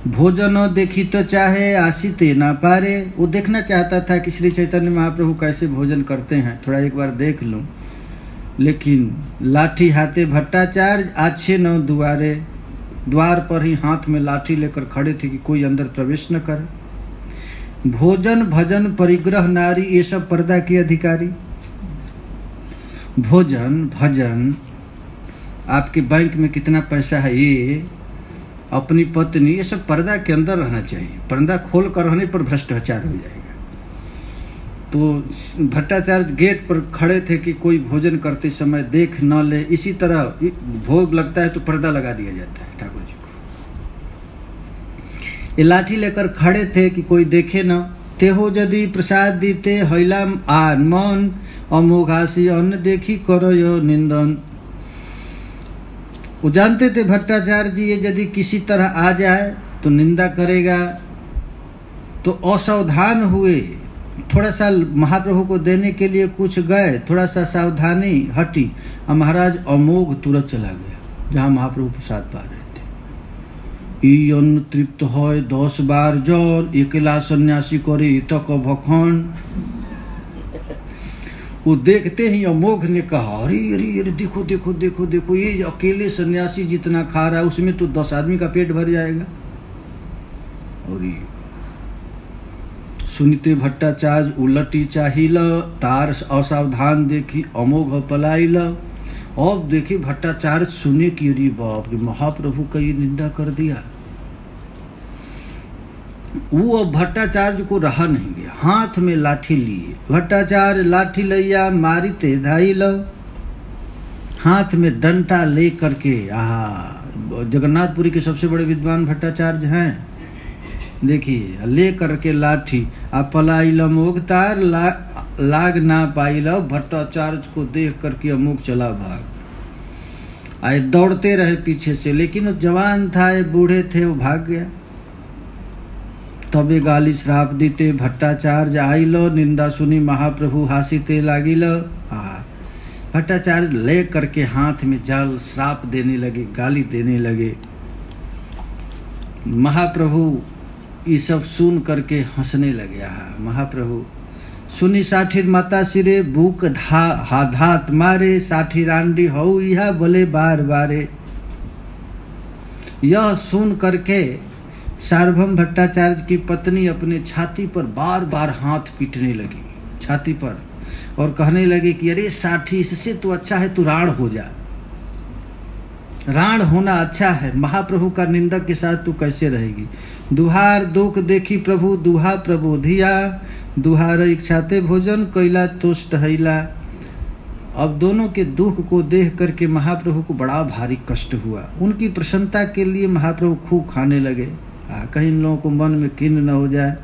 भोजन देखी तो चाहे आशिते ना पारे। वो देखना चाहता था कि श्री चैतन्य महाप्रभु कैसे भोजन करते हैं, थोड़ा एक बार देख लूं। लेकिन लाठी हाथे भट्टाचार्य आछे न दुआरे, द्वार पर ही हाथ में लाठी लेकर खड़े थे कि कोई अंदर प्रवेश न करे। भोजन भजन परिग्रह नारी, ये सब पर्दा की अधिकारी। भोजन भजन, आपके बैंक में कितना पैसा है, ये अपनी पत्नी, ये सब पर्दा के अंदर रहना चाहिए। पर्दा खोल कर रहने पर भ्रष्टाचार हो जाएगा। तो भट्टाचार्य गेट पर खड़े थे कि कोई भोजन करते समय देख न ले। इसी तरह भोग लगता है तो पर्दा लगा दिया जाता है ठाकुर जी को। ये लाठी लेकर खड़े थे कि कोई देखे न। तेहो यदि प्रसाद दीते हैला आन मन, अमोघासी अन्न देखी करो यो निंदन। वो जानते थे भट्टाचार्य जी ये यदि किसी तरह आ जाए तो निंदा करेगा, तो असावधान हुए। थोड़ा सा महाप्रभु को देने के लिए कुछ गए, थोड़ा सा सावधानी हटी और महाराज अमोघ तुरंत चला गया जहाँ महाप्रभु प्रसाद पा रहे थे। ई अन्न तृप्त होय 10 बार जल, एकला सन्यासी करे तक भखंड। वो देखते ही अमोघ ने कहा, अरे अरे अरे देखो देखो देखो देखो, ये अकेले सन्यासी जितना खा रहा है उसमें तो 10 आदमी का पेट भर जाएगा। और ये सुनते भट्टाचार्य उलटी चाहिल, तार असावधान देखी अमोघ पलाइल। अब देखी भट्टाचार्य सुने कि अरे बाप रे, महाप्रभु का ये निंदा कर दिया। वो अब भट्टाचार्य को रहा नहीं गया, हाथ में लाठी लिए। भट्टाचार्य लाठी लैया मारिते धाइल, हाथ में डंटा ले करके। जगन्नाथपुरी के सबसे बड़े विद्वान भट्टाचार्य हैं। देखिए ले करके लाठी आ पलाइल अमोघ तार लाग ना पाइल। भट्टाचार्य को देख करके अमोघ चला भाग। आए दौड़ते रहे पीछे से, लेकिन वो जवान था, ये बूढ़े थे, वो भाग गया। तबे गाली श्राप दीते भट्टाचार्य आइल, निंदा सुनी महाप्रभु हासिते लागिल। भट्टाचार्य ले करके हाथ में जल श्राप देने लगे, गाली देने लगे। महाप्रभु ये सब सुन करके हंसने लगे। महाप्रभु सुनी साठीर माता सिरे, भूख धात मारे, साठी रांडी हो यह बोले बार बारे। यह सुन करके सार्वभौम भट्टाचार्य की पत्नी अपने छाती पर बार बार हाथ पीटने लगी, छाती पर, और कहने लगी कि अरे साठी, इससे तो अच्छा है तू राण हो जा, राण होना अच्छा है। महाप्रभु का निंदक के साथ तू कैसे रहेगी। दुहार दुख देखी प्रभु दुहा प्रबोधिया, दुहार इच्छाते भोजन कैला तुष्ट हैला। अब दोनों के दुख को देख करके महाप्रभु को बड़ा भारी कष्ट हुआ। उनकी प्रसन्नता के लिए महाप्रभु खूब खाने लगे, कहीं इन लोगों को मन में किन्न न हो जाए।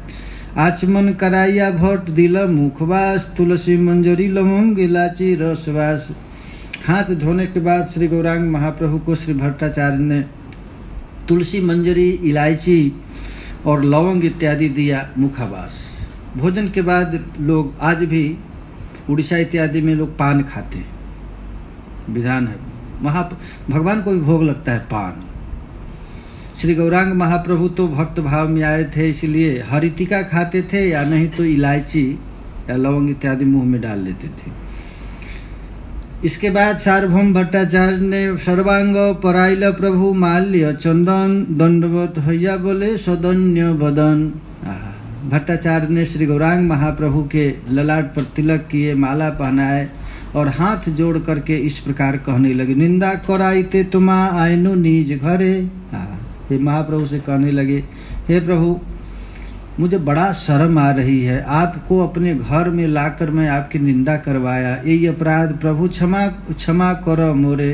आचमन कराइया भट्ट दिल मुखवास, तुलसी मंजरी लवंग इलाची रसवास। हाथ धोने के बाद श्री गौरांग महाप्रभु को श्री भट्टाचार्य ने तुलसी मंजरी इलायची और लवंग इत्यादि दिया मुखावास। भोजन के बाद लोग आज भी उड़ीसा इत्यादि में लोग पान खाते हैं, विधान है। भगवान को भी भोग लगता है पान। श्री गौरांग महाप्रभु तो भक्त भाव में आए थे, इसलिए हरितिका खाते थे, या नहीं तो इलायची या लवंग इत्यादि मुंह में डाल लेते थे। इसके बाद सार्वभौम भट्टाचार्य ने सर्वांग पराइल प्रभु माल्य चंदन, दंडवत हैया बोले सदन्य बदन। भट्टाचार्य ने श्री गौरांग महाप्रभु के ललाट पर तिलक किए, माला पहनाए और हाथ जोड़ करके इस प्रकार कहने लगे, निंदा कराइते तुमा आयनु निज घरे। हे महाप्रभु से कहने लगे, हे प्रभु मुझे बड़ा शर्म आ रही है, आपको अपने घर में लाकर मैं आपकी निंदा करवाया, यही अपराध प्रभु क्षमा करो मोरे।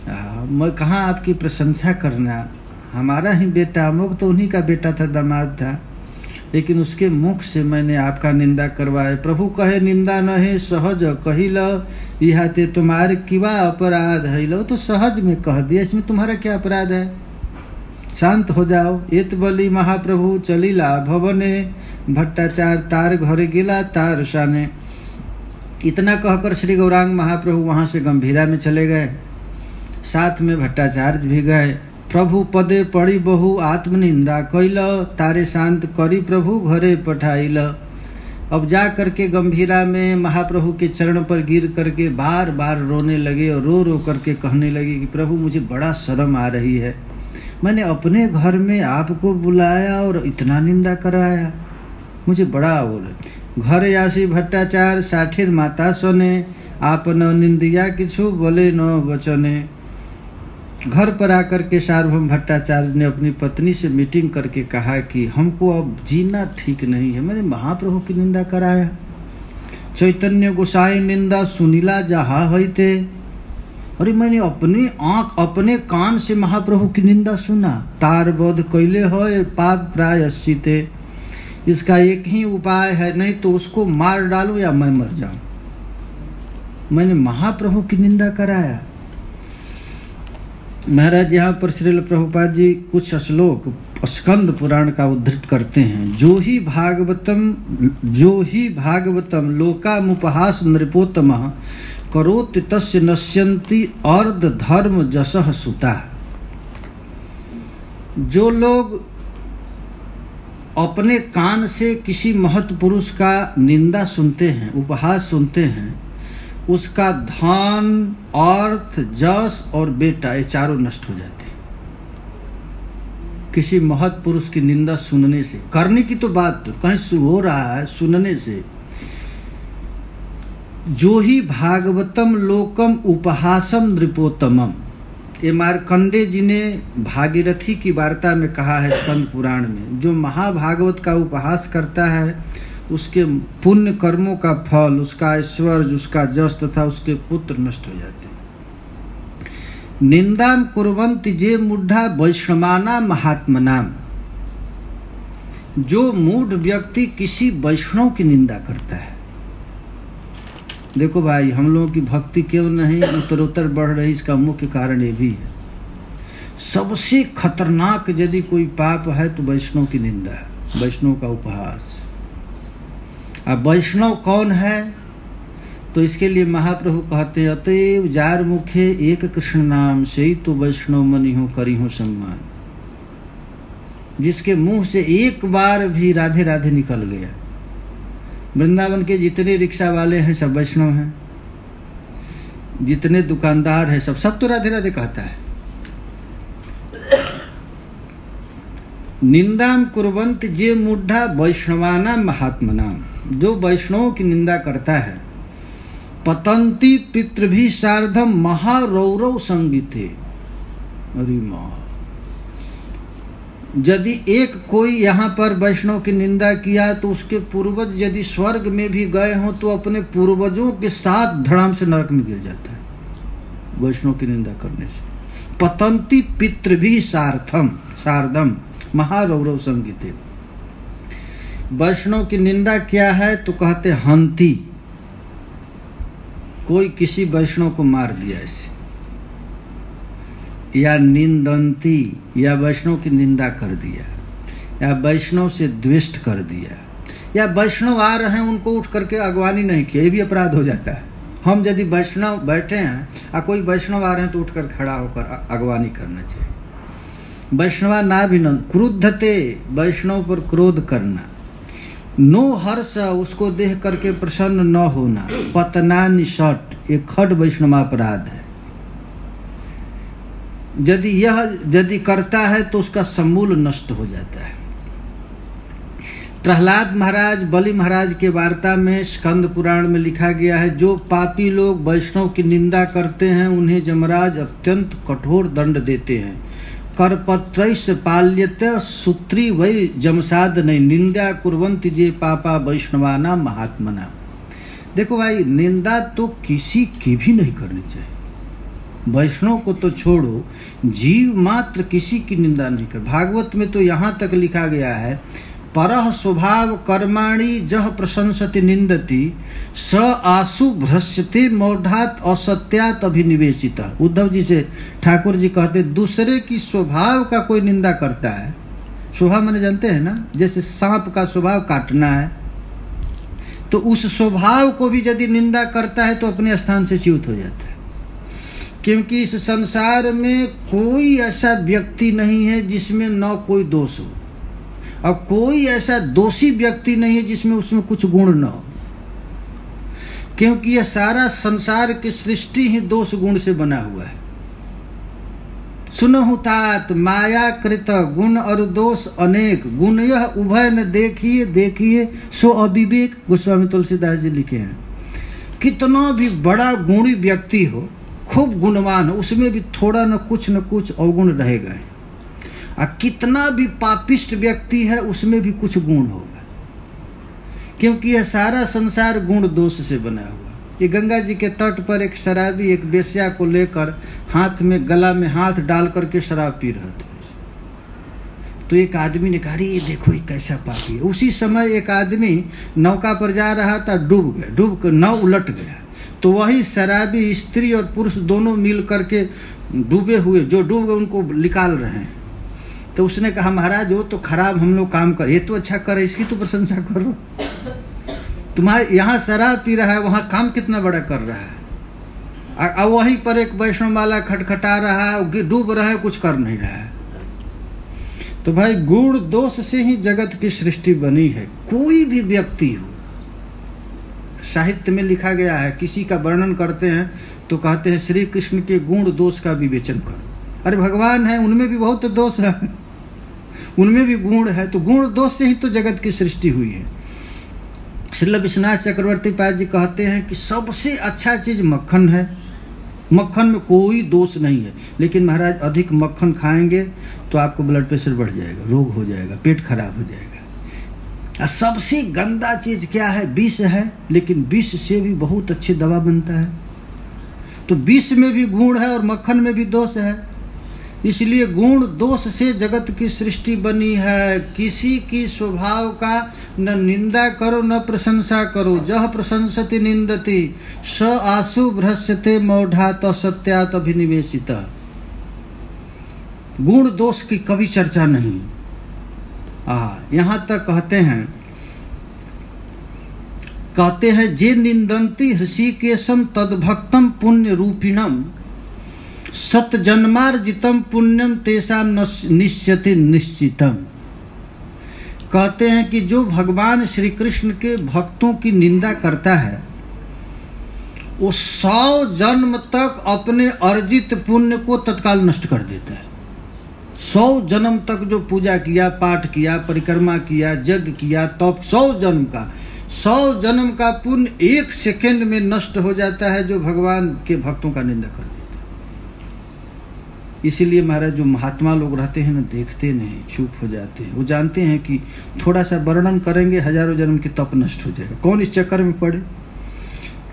मैं कहाँ आपकी प्रशंसा करना, हमारा ही बेटा, अमुक तो उन्हीं का बेटा था, दामाद था, लेकिन उसके मुख से मैंने आपका निंदा करवाया। प्रभु कहे निंदा न है सहज कहिल, यह ते तुम्हारे किवा अपराध है। लो तो सहज में कह दिया, इसमें तुम्हारा क्या अपराध है, शांत हो जाओ। एत बलि महाप्रभु चलिला भवने, भट्टाचार्य तार घरे गिला तार शाने। इतना कहकर श्री गौरांग महाप्रभु वहाँ से गंभीरा में चले गए, साथ में भट्टाचार्य भी गए। प्रभु पदे पड़ी बहु आत्मनिंदा कैल, तारे शांत करी प्रभु घरे पठाइल। अब जा करके गंभीरा में महाप्रभु के चरण पर गिर करके बार बार रोने लगे और रो रो करके कहने लगे कि प्रभु मुझे बड़ा शर्म आ रही है, मैंने अपने घर में आपको बुलाया और इतना निंदा कराया, मुझे बड़ा बोले। घर आसी भट्टाचार्य साठीर माता सोने, आप न निंदिया किछु बोले न वचने। घर पर आकर के सार्वभौम भट्टाचार्य ने अपनी पत्नी से मीटिंग करके कहा कि हमको अब जीना ठीक नहीं है। मैंने महाप्रभु की निंदा कराया, चैतन्य गोसाई निंदा सुनीला जहा होते। अरे मैंने अपनी आंख अपने कान से महाप्रभु की निंदा सुना। तार बोध कैले हो पाप प्रायश्चिते, इसका एक ही उपाय है, नहीं तो उसको मार डालूं या मैं मर जाऊं। मैंने महाप्रभु की निंदा कराया। महाराज यहाँ पर श्रील प्रभुपाद जी कुछ श्लोक स्कंद पुराण का उद्धृत करते हैं। जो ही भागवतम लोकामुपहास नृपोत्तम करोति तस्य नश्यन्ति अर्ध धर्म जसः सुता। जो लोग अपने कान से किसी महत् पुरुष का निंदा सुनते हैं, उपहास सुनते हैं, उसका धन, अर्थ, जस और बेटा ये चारों नष्ट हो जाते हैं। किसी महत् पुरुष की निंदा सुनने से, करने की तो बात तो कहीं हो रहा है, सुनने से। जो ही भागवतम लोकम उपहासम नृपोत्तमम, ये मार्कंडे जी ने भागीरथी की वार्ता में कहा है स्कंद पुराण में। जो महाभागवत का उपहास करता है उसके पुण्य कर्मों का फल, उसका ऐश्वर्य, उसका जस तथा उसके पुत्र नष्ट हो जाते हैं। निंदाम कुर्वन्ति जे मूढ़ा वैष्णवाना महात्मनाम। जो मूढ़ व्यक्ति किसी वैष्णव की निंदा करता है। देखो भाई, हम लोगों की भक्ति क्यों नहीं उत्तरोत्तर बढ़ रही, इसका मुख्य कारण ये भी है। सबसे खतरनाक यदि कोई पाप है तो वैष्णव की निंदा है, वैष्णव का उपहास। अब वैष्णव कौन है? तो इसके लिए महाप्रभु कहते हैं, अतएव जार मुखे एक कृष्ण नाम से ही तो वैष्णव मनि हो करी हो सम्मान। जिसके मुंह से एक बार भी राधे राधे निकल गया। वृंदावन के जितने रिक्शा वाले हैं सब वैष्णव हैं, जितने दुकानदार हैं सब तो राधे राधे कहता है। निंदाम कुर्वन्ति जे मूढ़ा वैष्णवाना महात्मनाम। जो वैष्णवों की निंदा करता है, पतंती पितृभि सार्धम महारौरव संगीते। अरे माँ, यदि एक कोई यहाँ पर वैष्णव की निंदा किया तो उसके पूर्वज यदि स्वर्ग में भी गए हों तो अपने पूर्वजों के साथ धड़ाम से नरक में गिर जाता है वैष्णव की निंदा करने से। पतंती पितृभि सार्धम महारौरव संगीते। वैष्णव की निंदा क्या है तो कहते हंती। कोई किसी वैष्णव को मार दिया ऐसे, या निंदंती, या वैष्णव की निंदा कर दिया, या वैष्णव से द्वेष कर दिया, या वैष्णव आ रहे हैं उनको उठ करके अगवानी नहीं किया, ये भी अपराध हो जाता है। हम यदि वैष्णव बैठे हैं और कोई वैष्णव आ रहे हैं तो उठकर खड़ा होकर अगवानी करना चाहिए। वैष्णवा ना भी न क्रुद्धते, वैष्णव पर क्रोध करना। नो हर्ष, उसको देख करके प्रसन्न न होना। पतना निषट, एक खड वैष्णवापराध है। यदि करता है तो उसका समूल नष्ट हो जाता है। प्रहलाद महाराज बलि महाराज के वार्ता में स्कंद पुराण में लिखा गया है, जो पापी लोग वैष्णव की निंदा करते हैं उन्हें यमराज अत्यंत कठोर दंड देते हैं। करपत्रैष पाल्यते सूत्री वै जमसाद नहीं निंदा कुर्वन्ति जे पापा वैष्णवाना महात्मना। देखो भाई, निंदा तो किसी की भी नहीं करनी चाहिए। वैष्णव को तो छोड़ो, जीव मात्र किसी की निंदा नहीं कर। भागवत में तो यहाँ तक लिखा गया है, परः स्वभाव कर्माणि जह प्रशंसति निंदति स आसु भ्रश्यते मौढ़ात असत्यात अभिनिवेशितः। उद्धव जी से ठाकुर जी कहते, दूसरे की स्वभाव का कोई निंदा करता है। स्वभाव मैंने जानते हैं ना, जैसे सांप का स्वभाव काटना है, तो उस स्वभाव को भी यदि निंदा करता है तो अपने स्थान से च्युत हो जाता है। क्योंकि इस संसार में कोई ऐसा व्यक्ति नहीं है जिसमें न कोई दोष हो, और कोई ऐसा दोषी व्यक्ति नहीं है जिसमें उसमें कुछ गुण न हो। क्योंकि यह सारा संसार की सृष्टि ही दोष गुण से बना हुआ है। सुनहु तात माया कृत गुण और दोष अनेक, गुण यह उभय न देखिए देखिए सो अविवेक। गोस्वामी तुलसीदास जी लिखे हैं, कितना भी बड़ा गुणी व्यक्ति हो, खूब गुणवान है, उसमें भी थोड़ा न कुछ अवगुण रहेगा। और कितना भी पापिष्ट व्यक्ति है उसमें भी कुछ गुण होगा, क्योंकि यह सारा संसार गुण दोष से बना हुआ। ये गंगा जी के तट पर एक शराबी एक बेश्या को लेकर हाथ में गला में हाथ डाल करके शराब पी रहा था। तो एक आदमी ने कहा, ये देखो ये कैसा पापी है। उसी समय एक आदमी नौका पर जा रहा था, डूब गया, डूब कर नाव उलट गया। तो वही शराबी स्त्री और पुरुष दोनों मिल करके डूबे हुए जो डूब गए उनको निकाल रहे हैं। तो उसने कहा, महाराज वो तो खराब हम लोग काम कर, ये तो अच्छा करे, इसकी तो प्रशंसा करो। तुम्हारे यहाँ शराब पी रहा है, वहाँ काम कितना बड़ा कर रहा है। और वहीं पर एक वैष्णव वाला खटखटा रहा है, डूब रहा है, कुछ कर नहीं रहा है। तो भाई गुण दोष से ही जगत की सृष्टि बनी है। कोई भी व्यक्ति हो, साहित्य में लिखा गया है, किसी का वर्णन करते हैं तो कहते हैं श्री कृष्ण के गुण दोष का विवेचन करो। अरे भगवान है, उनमें भी बहुत दोष है, उनमें भी गुण है, तो गुण दोष से ही तो जगत की सृष्टि हुई है। श्रील विश्वनाथ चक्रवर्ती पाद जी कहते हैं कि सबसे अच्छा चीज मक्खन है, मक्खन में कोई दोष नहीं है, लेकिन महाराज अधिक मक्खन खाएंगे तो आपको ब्लड प्रेशर बढ़ जाएगा, रोग हो जाएगा, पेट खराब हो जाएगा। और सबसे गंदा चीज क्या है? विष है, लेकिन विष से भी बहुत अच्छी दवा बनता है। तो विष में भी गुण है और मक्खन में भी दोष है, इसलिए गुण दोष से जगत की सृष्टि बनी है। किसी की स्वभाव का न निंदा करो न प्रशंसा करो। जह प्रशंसति निंदति स आसु भ्रस्यते मौढ़ात सत्यात अभिनिवेशित। गुण दोष की कभी चर्चा नहीं। यहाँ तक कहते हैं जे निंदन्ति ऋषिकेशम तद्भक्तम पुण्य रूपिणम सत जन्मार्जितम पुण्यम तेषाम निश्यति निश्चितम। कहते हैं कि जो भगवान श्री कृष्ण के भक्तों की निंदा करता है वो 100 जन्म तक अपने अर्जित पुण्य को तत्काल नष्ट कर देता है। 100 जन्म तक जो पूजा किया, पाठ किया, परिक्रमा किया, यज्ञ किया, तब 100 जन्म का पुण्य 1 सेकेंड में नष्ट हो जाता है जो भगवान के भक्तों का निंदा कर देता है। इसीलिए महाराज जो महात्मा लोग रहते हैं ना, देखते नहीं, चुप हो जाते हैं। वो जानते हैं कि थोड़ा सा वर्णन करेंगे हजारों जन्म की तप नष्ट हो जाएगा। कौन इस चक्कर में पड़े?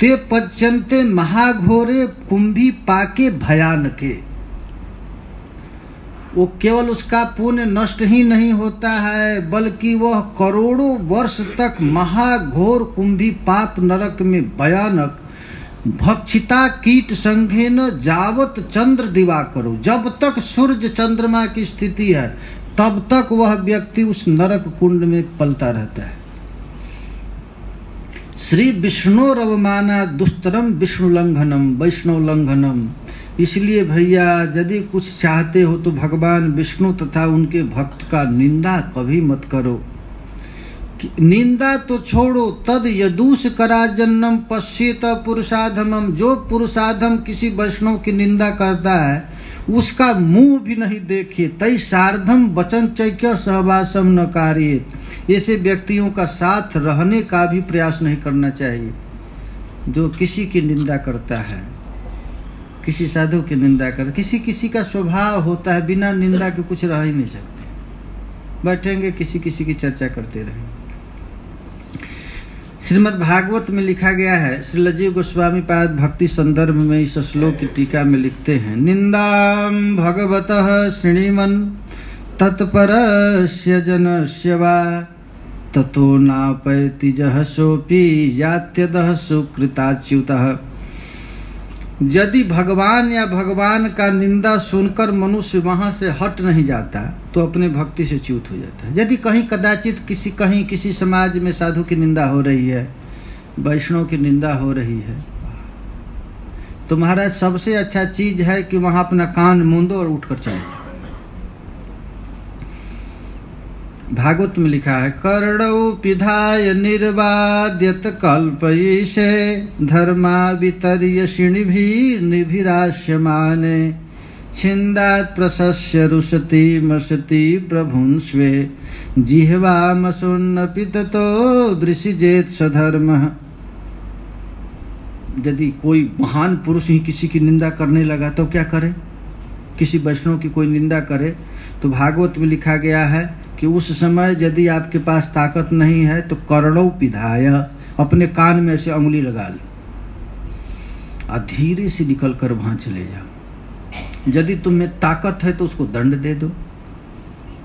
ते पच्यन्ते महाघोरे कुंभी पाके भयानके। वो केवल उसका पुण्य नष्ट ही नहीं होता है, बल्कि वह करोड़ों वर्ष तक महाघोर कुंभी पाप नरक में भयानक भक्षिता कीट संघेन जावत चंद्र दिवा करो। जब तक सूर्य चंद्रमा की स्थिति है तब तक वह व्यक्ति उस नरक कुंड में पलता रहता है। श्री विष्णु रवमाना दुस्तरम विष्णु लंघनम वैष्णव लंघनम। इसलिए भैया यदि कुछ चाहते हो तो भगवान विष्णु तथा उनके भक्त का निंदा कभी मत करो। निंदा तो छोड़ो, तद यदूष कराजन्नम पश्येत पुरुषाधमम। जो पुरुषाधम किसी वैष्णव की निंदा करता है उसका मुंह भी नहीं देखे। तई सार्धम वचन चैक्य सहवासम न कार्ये। ऐसे व्यक्तियों का साथ रहने का भी प्रयास नहीं करना चाहिए। जो किसी की निंदा करता है, किसी साधु की निंदा कर, किसी का स्वभाव होता है बिना निंदा के कुछ रह ही नहीं सकते, बैठेंगे किसी की चर्चा करते रहेंगे। श्रीमद् भागवत में लिखा गया है, श्री लजीव गोस्वामी पाद भक्ति संदर्भ में इस श्लोक की टीका में लिखते हैं, निंदाम भगवतः श्रीमन् तत्परस्य जनस्य वा ततो नापैति जहसोऽपि यात्यदः सुकृताच्युतः। यदि भगवान या भगवान का निंदा सुनकर मनुष्य वहां से हट नहीं जाता तो अपने भक्ति से च्युत हो जाता है। यदि कहीं कदाचित किसी समाज में साधु की निंदा हो रही है, वैष्णव की निंदा हो रही है, तो महाराज सबसे अच्छा चीज है कि वहां अपना कान मूंदो और उठकर चले जाओ। भागवत में लिखा है, कर्णौ पिधाय निर्वाद्यत कल्पयिषे धर्मा वितर्यषिणिभिर्निभिराश्यमाने छिन्दात् प्रशस्य रुशति मशति प्रभुं स्वे जिह्वामसुन्नपि ततो वृषिजेत् स्वधर्मः। यदि कोई महान पुरुष ही किसी की निंदा करने लगा तो क्या करे? किसी वैष्णव की कोई निंदा करे तो भागवत में लिखा गया है कि उस समय यदि आपके पास ताकत नहीं है तो कर्णों पिधाय, अपने कान में ऐसे उंगली लगा लो और धीरे से निकल कर वहां चले जाओ। यदि तुम्हें ताकत है तो उसको दंड दे दो।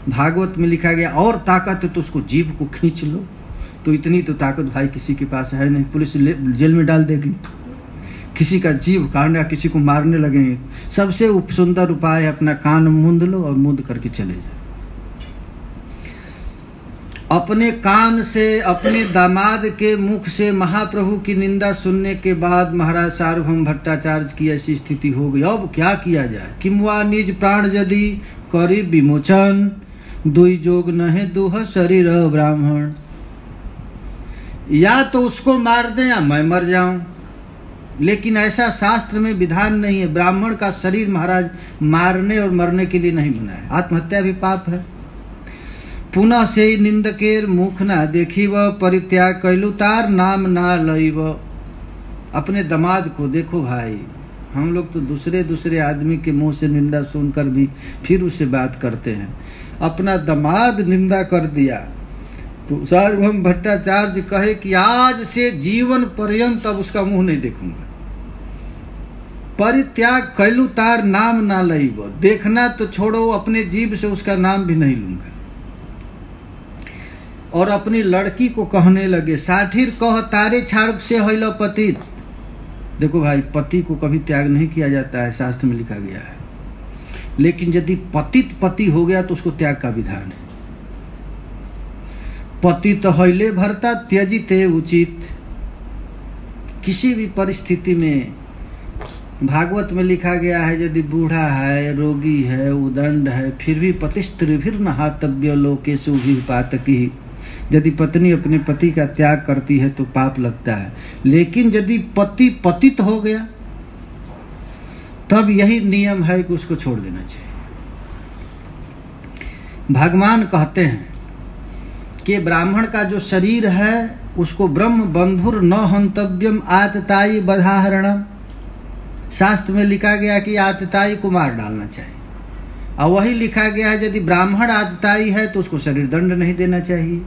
भागवत में लिखा गया और ताकत है तो उसको जीभ को खींच लो। तो इतनी तो ताकत भाई किसी के पास है नहीं, पुलिस जेल में डाल देगी। किसी का जीभ काटना, किसी को मारने लगेंगे। सबसे सुंदर उपाय है अपना कान मूंद लो और मूंद करके चले जाओ। अपने कान से, अपने दामाद के मुख से महाप्रभु की निंदा सुनने के बाद महाराज सार्वभौम भट्टाचार्य की ऐसी स्थिति हो गई। अब क्या किया जाए? किमवा निज प्राण यदि करी विमोचन, दुई जोग नहे दुह शरीर ब्राह्मण। या तो उसको मार दें या मैं मर जाऊं, लेकिन ऐसा शास्त्र में विधान नहीं है। ब्राह्मण का शरीर महाराज मारने और मरने के लिए नहीं बना है। आत्महत्या भी पाप है। पुनः से निंदकेर मुख ना देखी व परित्याग कैलु तार नाम ना लईव। अपने दामाद को देखो भाई, हम लोग तो दूसरे आदमी के मुंह से निंदा सुनकर भी फिर उससे बात करते हैं। अपना दामाद निंदा कर दिया तो सार्वभौम भट्टाचार्य कहे कि आज से जीवन पर्यंत अब उसका मुंह नहीं देखूंगा। परित्याग कैलु तार नाम ना लईव, देखना तो छोड़ो, अपने जीभ से उसका नाम भी नहीं लूंगा। और अपनी लड़की को कहने लगे, साठिर कह तारे छाड़ से हैल पतित। देखो भाई, पति को कभी त्याग नहीं किया जाता है, शास्त्र में लिखा गया है। लेकिन यदि पतित पति हो गया तो उसको त्याग का विधान है। पति तो हैले भरता त्यजिते उचित। किसी भी परिस्थिति में भागवत में लिखा गया है, यदि बूढ़ा है, रोगी है, उदंड है, फिर भी पतिस्त्रिभिर नहातव्य लोकेषु विपातकी। यदि पत्नी अपने पति का त्याग करती है तो पाप लगता है। लेकिन यदि पति पतित हो गया तब यही नियम है कि उसको छोड़ देना चाहिए। भगवान कहते हैं कि ब्राह्मण का जो शरीर है उसको ब्रह्म बंधुर न हंतव्यम आतताई बधाहरणम। शास्त्र में लिखा गया कि आतताई को मार डालना चाहिए। और वही लिखा गया है यदि ब्राह्मण आतताई है तो उसको शरीर दंड नहीं देना चाहिए।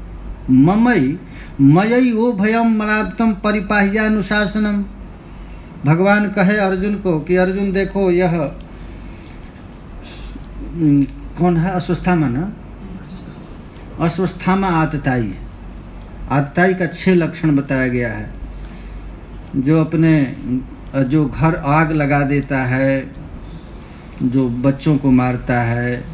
ममई मयई ओ भयम मलाप्तम परिपाह्यानुशासनम। भगवान कहे अर्जुन को कि अर्जुन देखो, यह कौन है? अश्वस्थामा ना? अश्वस्थामा आतताई है। आतताई का 6 लक्षण बताया गया है। जो घर आग लगा देता है, जो बच्चों को मारता है,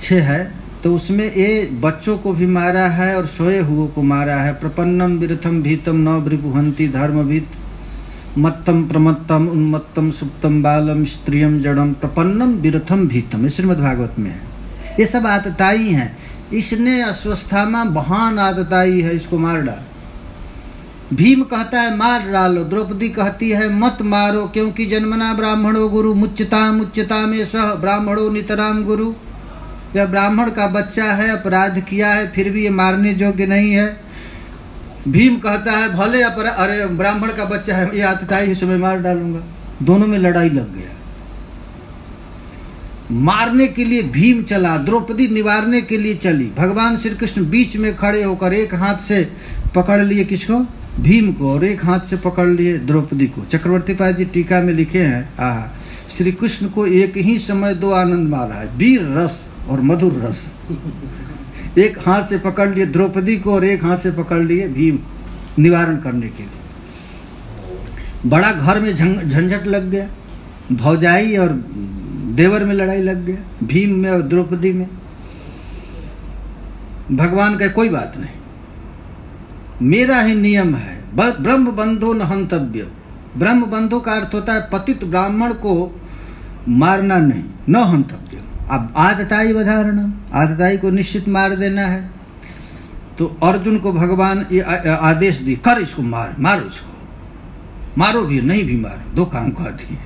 6 है। तो उसमें ये बच्चों को भी मारा है और सोए हुए को मारा है। प्रपन्नम विरथम भीतम न वृपुहंति धर्मभित, मत्तम प्रमत्तम उन्मत्तम सुप्तम बालम स्त्रियम जड़म प्रपन्नम विरथम भीतम। ये श्रीमद् भागवत में है। ये सब आतताई हैं। इसने अश्वस्थामा महान आतताई है, इसको मार डाल। भीम कहता है मार डालो। द्रौपदी कहती है मत मारो, क्योंकि जन्मना ब्राह्मणो गुरु मुच्यताम मुच्यता में सह ब्राह्मणो नितराम गुरु। यह ब्राह्मण का बच्चा है, अपराध किया है, फिर भी ये मारने योग्य नहीं है। भीम कहता है भले अरे ब्राह्मण का बच्चा है, ये आतताई है, मैं मार डालूंगा। दोनों में लड़ाई लग गया। मारने के लिए भीम चला, द्रौपदी निवारने के लिए चली। भगवान श्री कृष्ण बीच में खड़े होकर एक हाथ से पकड़ लिए किसको? भीम को, और एक हाथ से पकड़ लिए द्रौपदी को। चक्रवर्ती पाद जी टीका में लिखे हैं, श्री कृष्ण को एक ही समय 2 आनंद मारा है, वीर रस और मधुर रस। एक हाथ से पकड़ लिए द्रौपदी को और एक हाथ से पकड़ लिए भीम, निवारण करने के लिए। बड़ा घर में झंझट लग गया। भौजाई और देवर में लड़ाई लग गया, भीम में और द्रौपदी में। भगवान का कोई बात नहीं, मेरा ही नियम है, ब्रह्म बंधो न हंतव्य। ब्रह्म बंधो का अर्थ होता है पतित ब्राह्मण को मारना नहीं, न हंतव्य। अब आतताई बधारणम, आतताई को निश्चित मार देना है। तो अर्जुन को भगवान ये आदेश दी, कर इसको मारो इसको, मारो भी नहीं भी मारो, 2 काम कर दिए।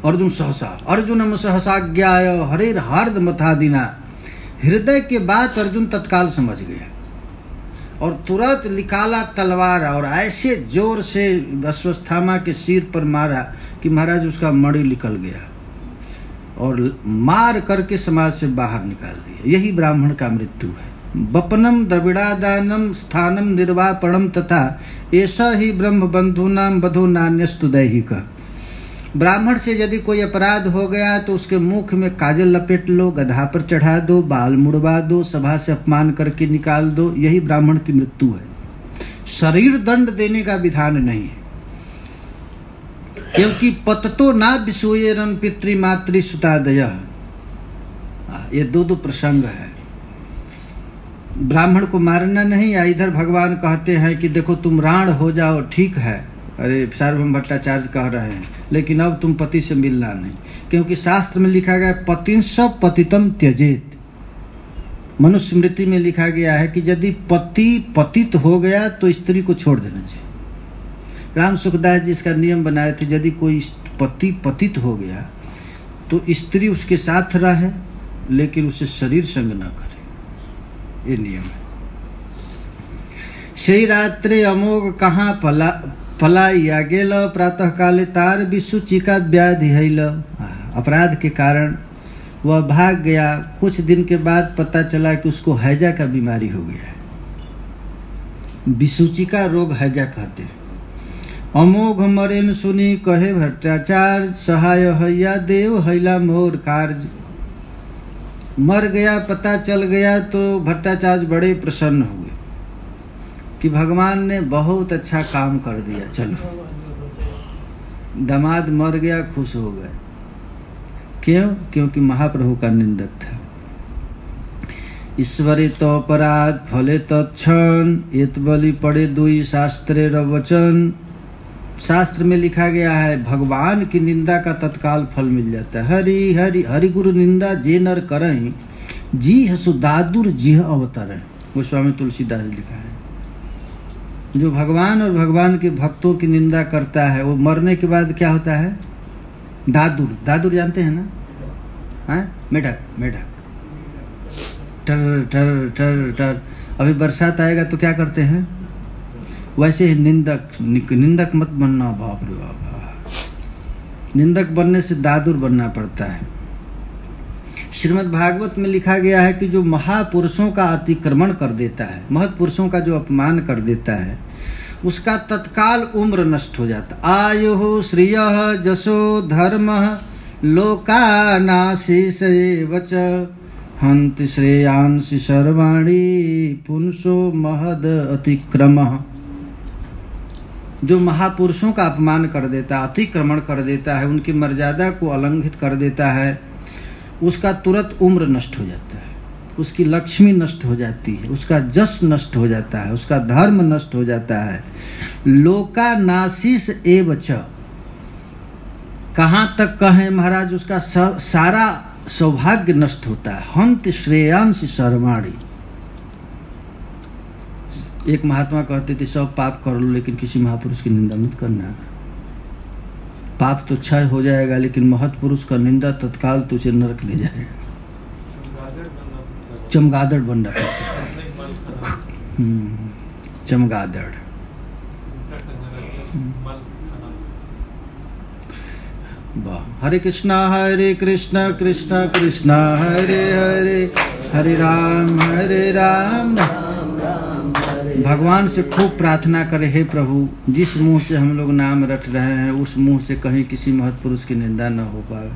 अर्जुनम सहसाज्ञाय हरेर हार्द मथादिना। हृदय के बात अर्जुन तत्काल समझ गया। और तुरंत निकाला तलवार और ऐसे जोर से अश्वत्थामा के सिर पर मारा कि महाराज उसका मणि निकल गया और मार करके समाज से बाहर निकाल दिया। यही ब्राह्मण का मृत्यु है। वपनम द्रविड़ादानम स्थानम निर्वापणम तथा ऐसा ही ब्रह्म बंधुनाम बधो नान्यस्तु दैहिक। ब्राह्मण से यदि कोई अपराध हो गया तो उसके मुख में काजल लपेट लो, गधा पर चढ़ा दो, बाल मुड़वा दो, सभा से अपमान करके निकाल दो। यही ब्राह्मण की मृत्यु है। शरीर दंड देने का विधान नहीं है, क्योंकि पततो ना विसूयरन पितृमातृ सुतादय। ये दो प्रसंग है। ब्राह्मण को मारना नहीं, या इधर भगवान कहते हैं कि देखो तुम राण हो जाओ, ठीक है, अरे सार्वभौम भट्टाचार्य कह रहे हैं, लेकिन अब तुम पति से मिलना नहीं, क्योंकि शास्त्र में लिखा गया पतिंश पतितम त्यजेत। मनुस्मृति में लिखा गया है कि यदि पति पतित हो गया तो स्त्री को छोड़ देना चाहिए। राम सुखदास जी इसका नियम बनाए थे, यदि कोई पति पतित हो गया तो स्त्री उसके साथ रहे लेकिन उसे शरीर संग न करे। ये नियम है। সেই রাত্রে अमोघ कहाँ पलाइया गेल, प्रातः काले तार विसुचिका व्याधि हैल। अपराध के कारण वह भाग गया। कुछ दिन के बाद पता चला कि उसको हैजा का बीमारी हो गया है। विसुचिका रोग हैजा कहते हैं। अमोघ मरेन सुनी कहे भट्टाचार्य, सहाय हैया देव हैला मोर कार्य। मर गया, पता चल गया तो भट्टाचार्य बड़े प्रसन्न हुए कि भगवान ने बहुत अच्छा काम कर दिया। चलो, दामाद मर गया, खुश हो गए। क्यों? क्योंकि महाप्रभु का निंदक था। ईश्वरे तो अपराध फले तत्क्षण, एत बलि पड़े दुई शास्त्रे रवचन। शास्त्र में लिखा गया है भगवान की निंदा का तत्काल फल मिल जाता है। हरि हरि हरि गुरु निंदा जे नर करहि, जी हसु दादुर जिह अवतर। गोस्वामी तुलसीदास लिखा है, जो भगवान और भगवान के भक्तों की निंदा करता है वो मरने के बाद क्या होता है? दादुर। दादुर जानते हैं ना? हाँ, मेढक मेढक, टर टर टर टर। अभी बरसात आएगा तो क्या करते हैं? वैसे ही निंदक मत बनना। बाप रे बाप, निंदक बनने से दादुर बनना पड़ता है। श्रीमद् भागवत में लिखा गया है कि जो महापुरुषों का अतिक्रमण कर देता है, महत्पुरुषों का जो अपमान कर देता है, उसका तत्काल उम्र नष्ट हो जाता। आयु श्रिय जसो धर्म लोकानाशीष वच, हंति श्रेयांसि सर्वाणि पुंसो महद अतिक्रमः। जो महापुरुषों का अपमान कर देता है, अतिक्रमण कर देता है, उनकी मर्यादा को उल्लंघित कर देता है, उसका तुरंत उम्र नष्ट हो जाता है, उसकी लक्ष्मी नष्ट हो जाती है, उसका जस नष्ट हो जाता है, उसका धर्म नष्ट हो जाता है। लोका नाशीष एव च, कहाँ तक कहें महाराज, उसका सारा सौभाग्य नष्ट होता है। हंत श्रेयांसि सर्वाणि। एक महात्मा कहते थे सब पाप कर लो लेकिन किसी महापुरुष की निंदा मत करना। पाप तो क्षय हो जाएगा लेकिन महत्पुरुष का निंदा तत्काल तुझे नरक ले जाएगा। चमगादड़ बनना पड़ता है। चमगादड़। हरे कृष्णा कृष्ण कृष्णा हरे हरे, हरे राम भगवान से खूब प्रार्थना करे, हे प्रभु, जिस मुंह से हम लोग नाम रट रहे हैं उस मुंह से कहीं किसी महत्पुरुष की निंदा न हो पाए।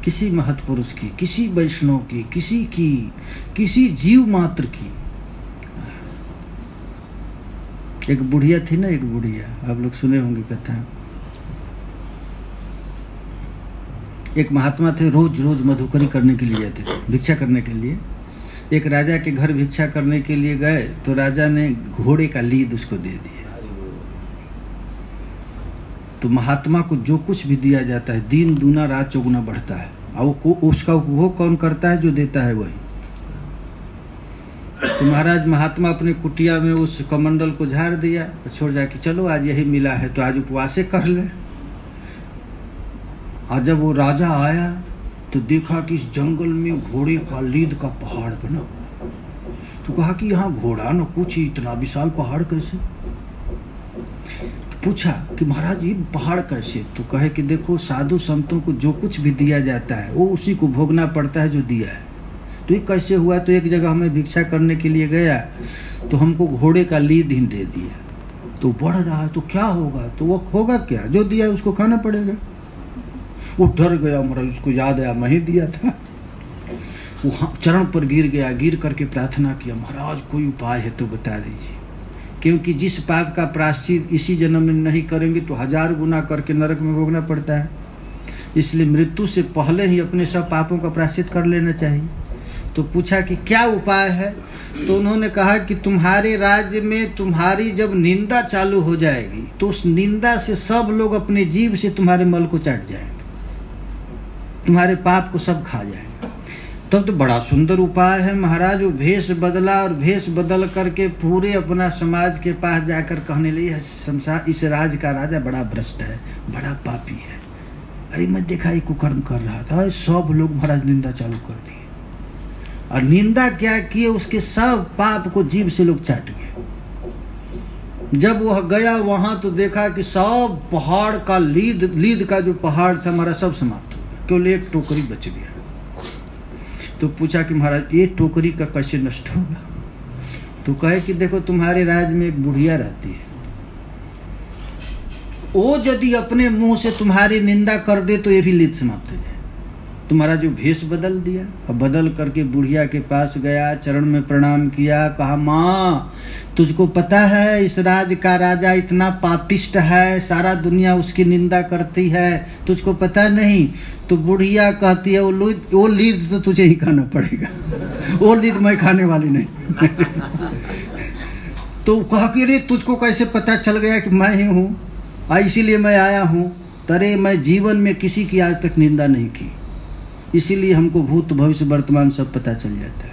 किसी महत्पुरुष की, किसी वैष्णव की, किसी जीव मात्र की। एक बुढ़िया थी ना, एक बुढ़िया, आप लोग सुने होंगे कथा। एक महात्मा थे, रोज रोज मधुकरी करने के लिए जाते थे, भिक्षा करने के लिए। एक राजा के घर भिक्षा करने के लिए गए तो राजा ने घोड़े का लीद उसको दे दिया। तो महात्मा को जो कुछ भी दिया जाता है दिन दूना रात चौगुना बढ़ता है, और उसका उपभोग कौन करता है? जो देता है वही। तो महाराज महात्मा अपने कुटिया में उस कमंडल को झाड़ दिया और छोड़ जाके चलो आज यही मिला है तो आज उपवास कर ले। और जब वो राजा आया तो देखा कि इस जंगल में घोड़े का लीद का पहाड़ बना। तो कहा कि यहाँ घोड़ा न कुछ, इतना विशाल पहाड़ कैसे? तो पूछा कि महाराज ये पहाड़ कैसे? तो कहे कि देखो, साधु संतों को जो कुछ भी दिया जाता है वो उसी को भोगना पड़ता है जो दिया है। तो ये कैसे हुआ? तो एक जगह हमें भिक्षा करने के लिए गया तो हमको घोड़े का लीद ही दे दिया। तो बढ़ रहा है तो क्या होगा? तो वो होगा क्या, जो दिया उसको खाना पड़ेगा। वो डर गया महाराज, उसको याद आया मैं ही दिया था। वो चरण पर गिर गया, गिर करके प्रार्थना किया, महाराज कोई उपाय है तो बता दीजिए, क्योंकि जिस पाप का प्रायश्चित इसी जन्म में नहीं करेंगे तो 1000 गुना करके नरक में भोगना पड़ता है। इसलिए मृत्यु से पहले ही अपने सब पापों का प्रायश्चित कर लेना चाहिए। तो पूछा कि क्या उपाय है? तो उन्होंने कहा कि तुम्हारे राज्य में तुम्हारी जब निंदा चालू हो जाएगी तो उस निंदा से सब लोग अपने जीभ से तुम्हारे मल को चाट जाएंगे, तुम्हारे पाप को सब खा जाएंगे। तब तो बड़ा सुंदर उपाय है महाराज। वो भेष बदला और भेष बदल करके पूरे अपना समाज के पास जाकर कहने लगे, संसार इस राज का राजा बड़ा भ्रष्ट है, बड़ा पापी है। अरे मैं देखा ये कुकर्म कर रहा था, सब लोग महाराज निंदा चालू कर दिए। और निंदा क्या किए, उसके सब पाप को जीभ से लोग चाट गए। जब वह गया वहां तो देखा कि सब पहाड़ का लीद का जो पहाड़ था हमारा सब समाप्त हो गया, केवल एक टोकरी बच गया। तो पूछा कि महाराज ये टोकरी का कैसे नष्ट होगा? तो कहे कि देखो, तुम्हारे राज्य में एक बुढ़िया रहती है, वो यदि अपने मुंह से तुम्हारी निंदा कर दे तो ये भी लीद समाप्त हो जाए। तुम्हारा जो भेष बदल दिया, अब बदल करके बुढ़िया के पास गया, चरण में प्रणाम किया, कहा माँ तुझको पता है इस राज का राजा इतना पापिष्ट है, सारा दुनिया उसकी निंदा करती है, तुझको पता नहीं? तो बुढ़िया कहती है वो लीद तो तुझे ही खाना पड़ेगा, वो लीद मैं खाने वाली नहीं। तो कहा कि रे तुझको कैसे पता चल गया कि मैं ही हूँ? इसीलिए मैं आया हूँ। तरे मैं जीवन में किसी की आज तक निंदा नहीं की, इसीलिए हमको भूत भविष्य वर्तमान सब पता चल जाता है,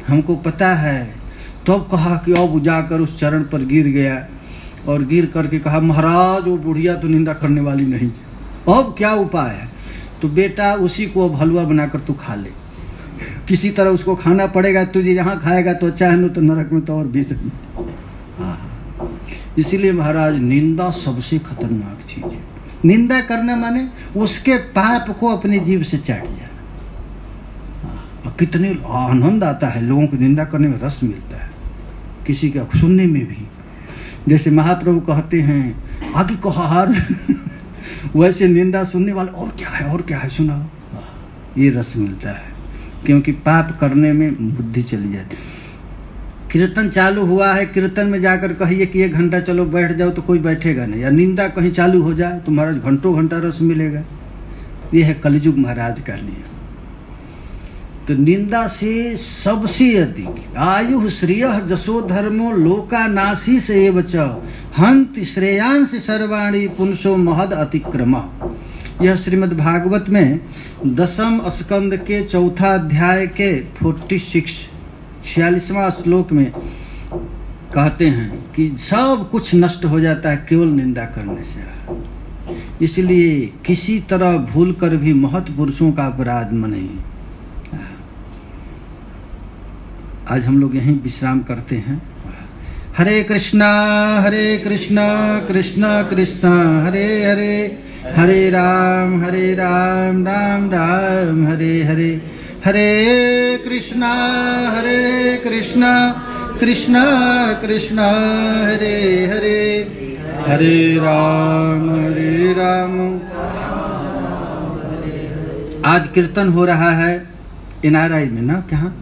हमको पता है। तो अब कहा कि अब जाकर उस चरण पर गिर गया और गिर करके कहा, महाराज वो बुढ़िया तो निंदा करने वाली नहीं, अब क्या उपाय है? तो बेटा उसी को अब हलवा बनाकर तू खा ले, किसी तरह उसको खाना पड़ेगा, तुझे यहाँ खाएगा तो अच्छा है, न तो नरक में तो और भी। हाँ, इसीलिए महाराज निंदा सबसे खतरनाक चीज है। निंदा करना माने उसके पाप को अपने जीव से चाट जाना। कितने आनंद आता है लोगों को निंदा करने में, रस मिलता है किसी का सुनने में भी। जैसे महाप्रभु कहते हैं आगे कहार वैसे निंदा सुनने वाले और क्या है सुनाओ, ये रस मिलता है, क्योंकि पाप करने में बुद्धि चली जाती है। कीर्तन चालू हुआ है, कीर्तन में जाकर कहिए कि 1 घंटा चलो बैठ जाओ तो कोई बैठेगा नहीं, या निंदा कहीं चालू हो जाए तो महाराज घंटों घंटा रस मिलेगा। ये है कलयुग महाराज का नियम। तो निंदा से सबसे अधिक आयु श्रेय जसो धर्मो लोका नासी से एवच हंत श्रेयांश सर्वाणी पुंसो महद अतिक्रम। यह श्रीमद् भागवत में 10वें स्कंद के 4 अध्याय के 46वां श्लोक में कहते हैं कि सब कुछ नष्ट हो जाता है केवल निंदा करने से। इसलिए किसी तरह भूल कर भी महत पुरुषों का अपराध नहीं। आज हम लोग यहीं विश्राम करते हैं। हरे कृष्णा कृष्णा कृष्णा हरे हरे, हरे राम राम राम हरे हरे, हरे कृष्णा कृष्णा कृष्णा हरे हरे, हरे राम आज कीर्तन हो रहा है NRI में ना, क्या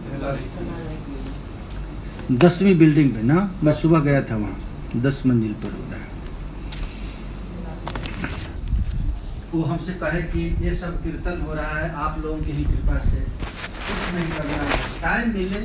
10वीं बिल्डिंग में ना, मैं सुबह गया था वहाँ, 10 मंजिल पर हो रहा है। वो हमसे कहे कि ये सब कीर्तन हो रहा है आप लोगों की ही कृपा से, कुछ नहीं करना है, टाइम मिले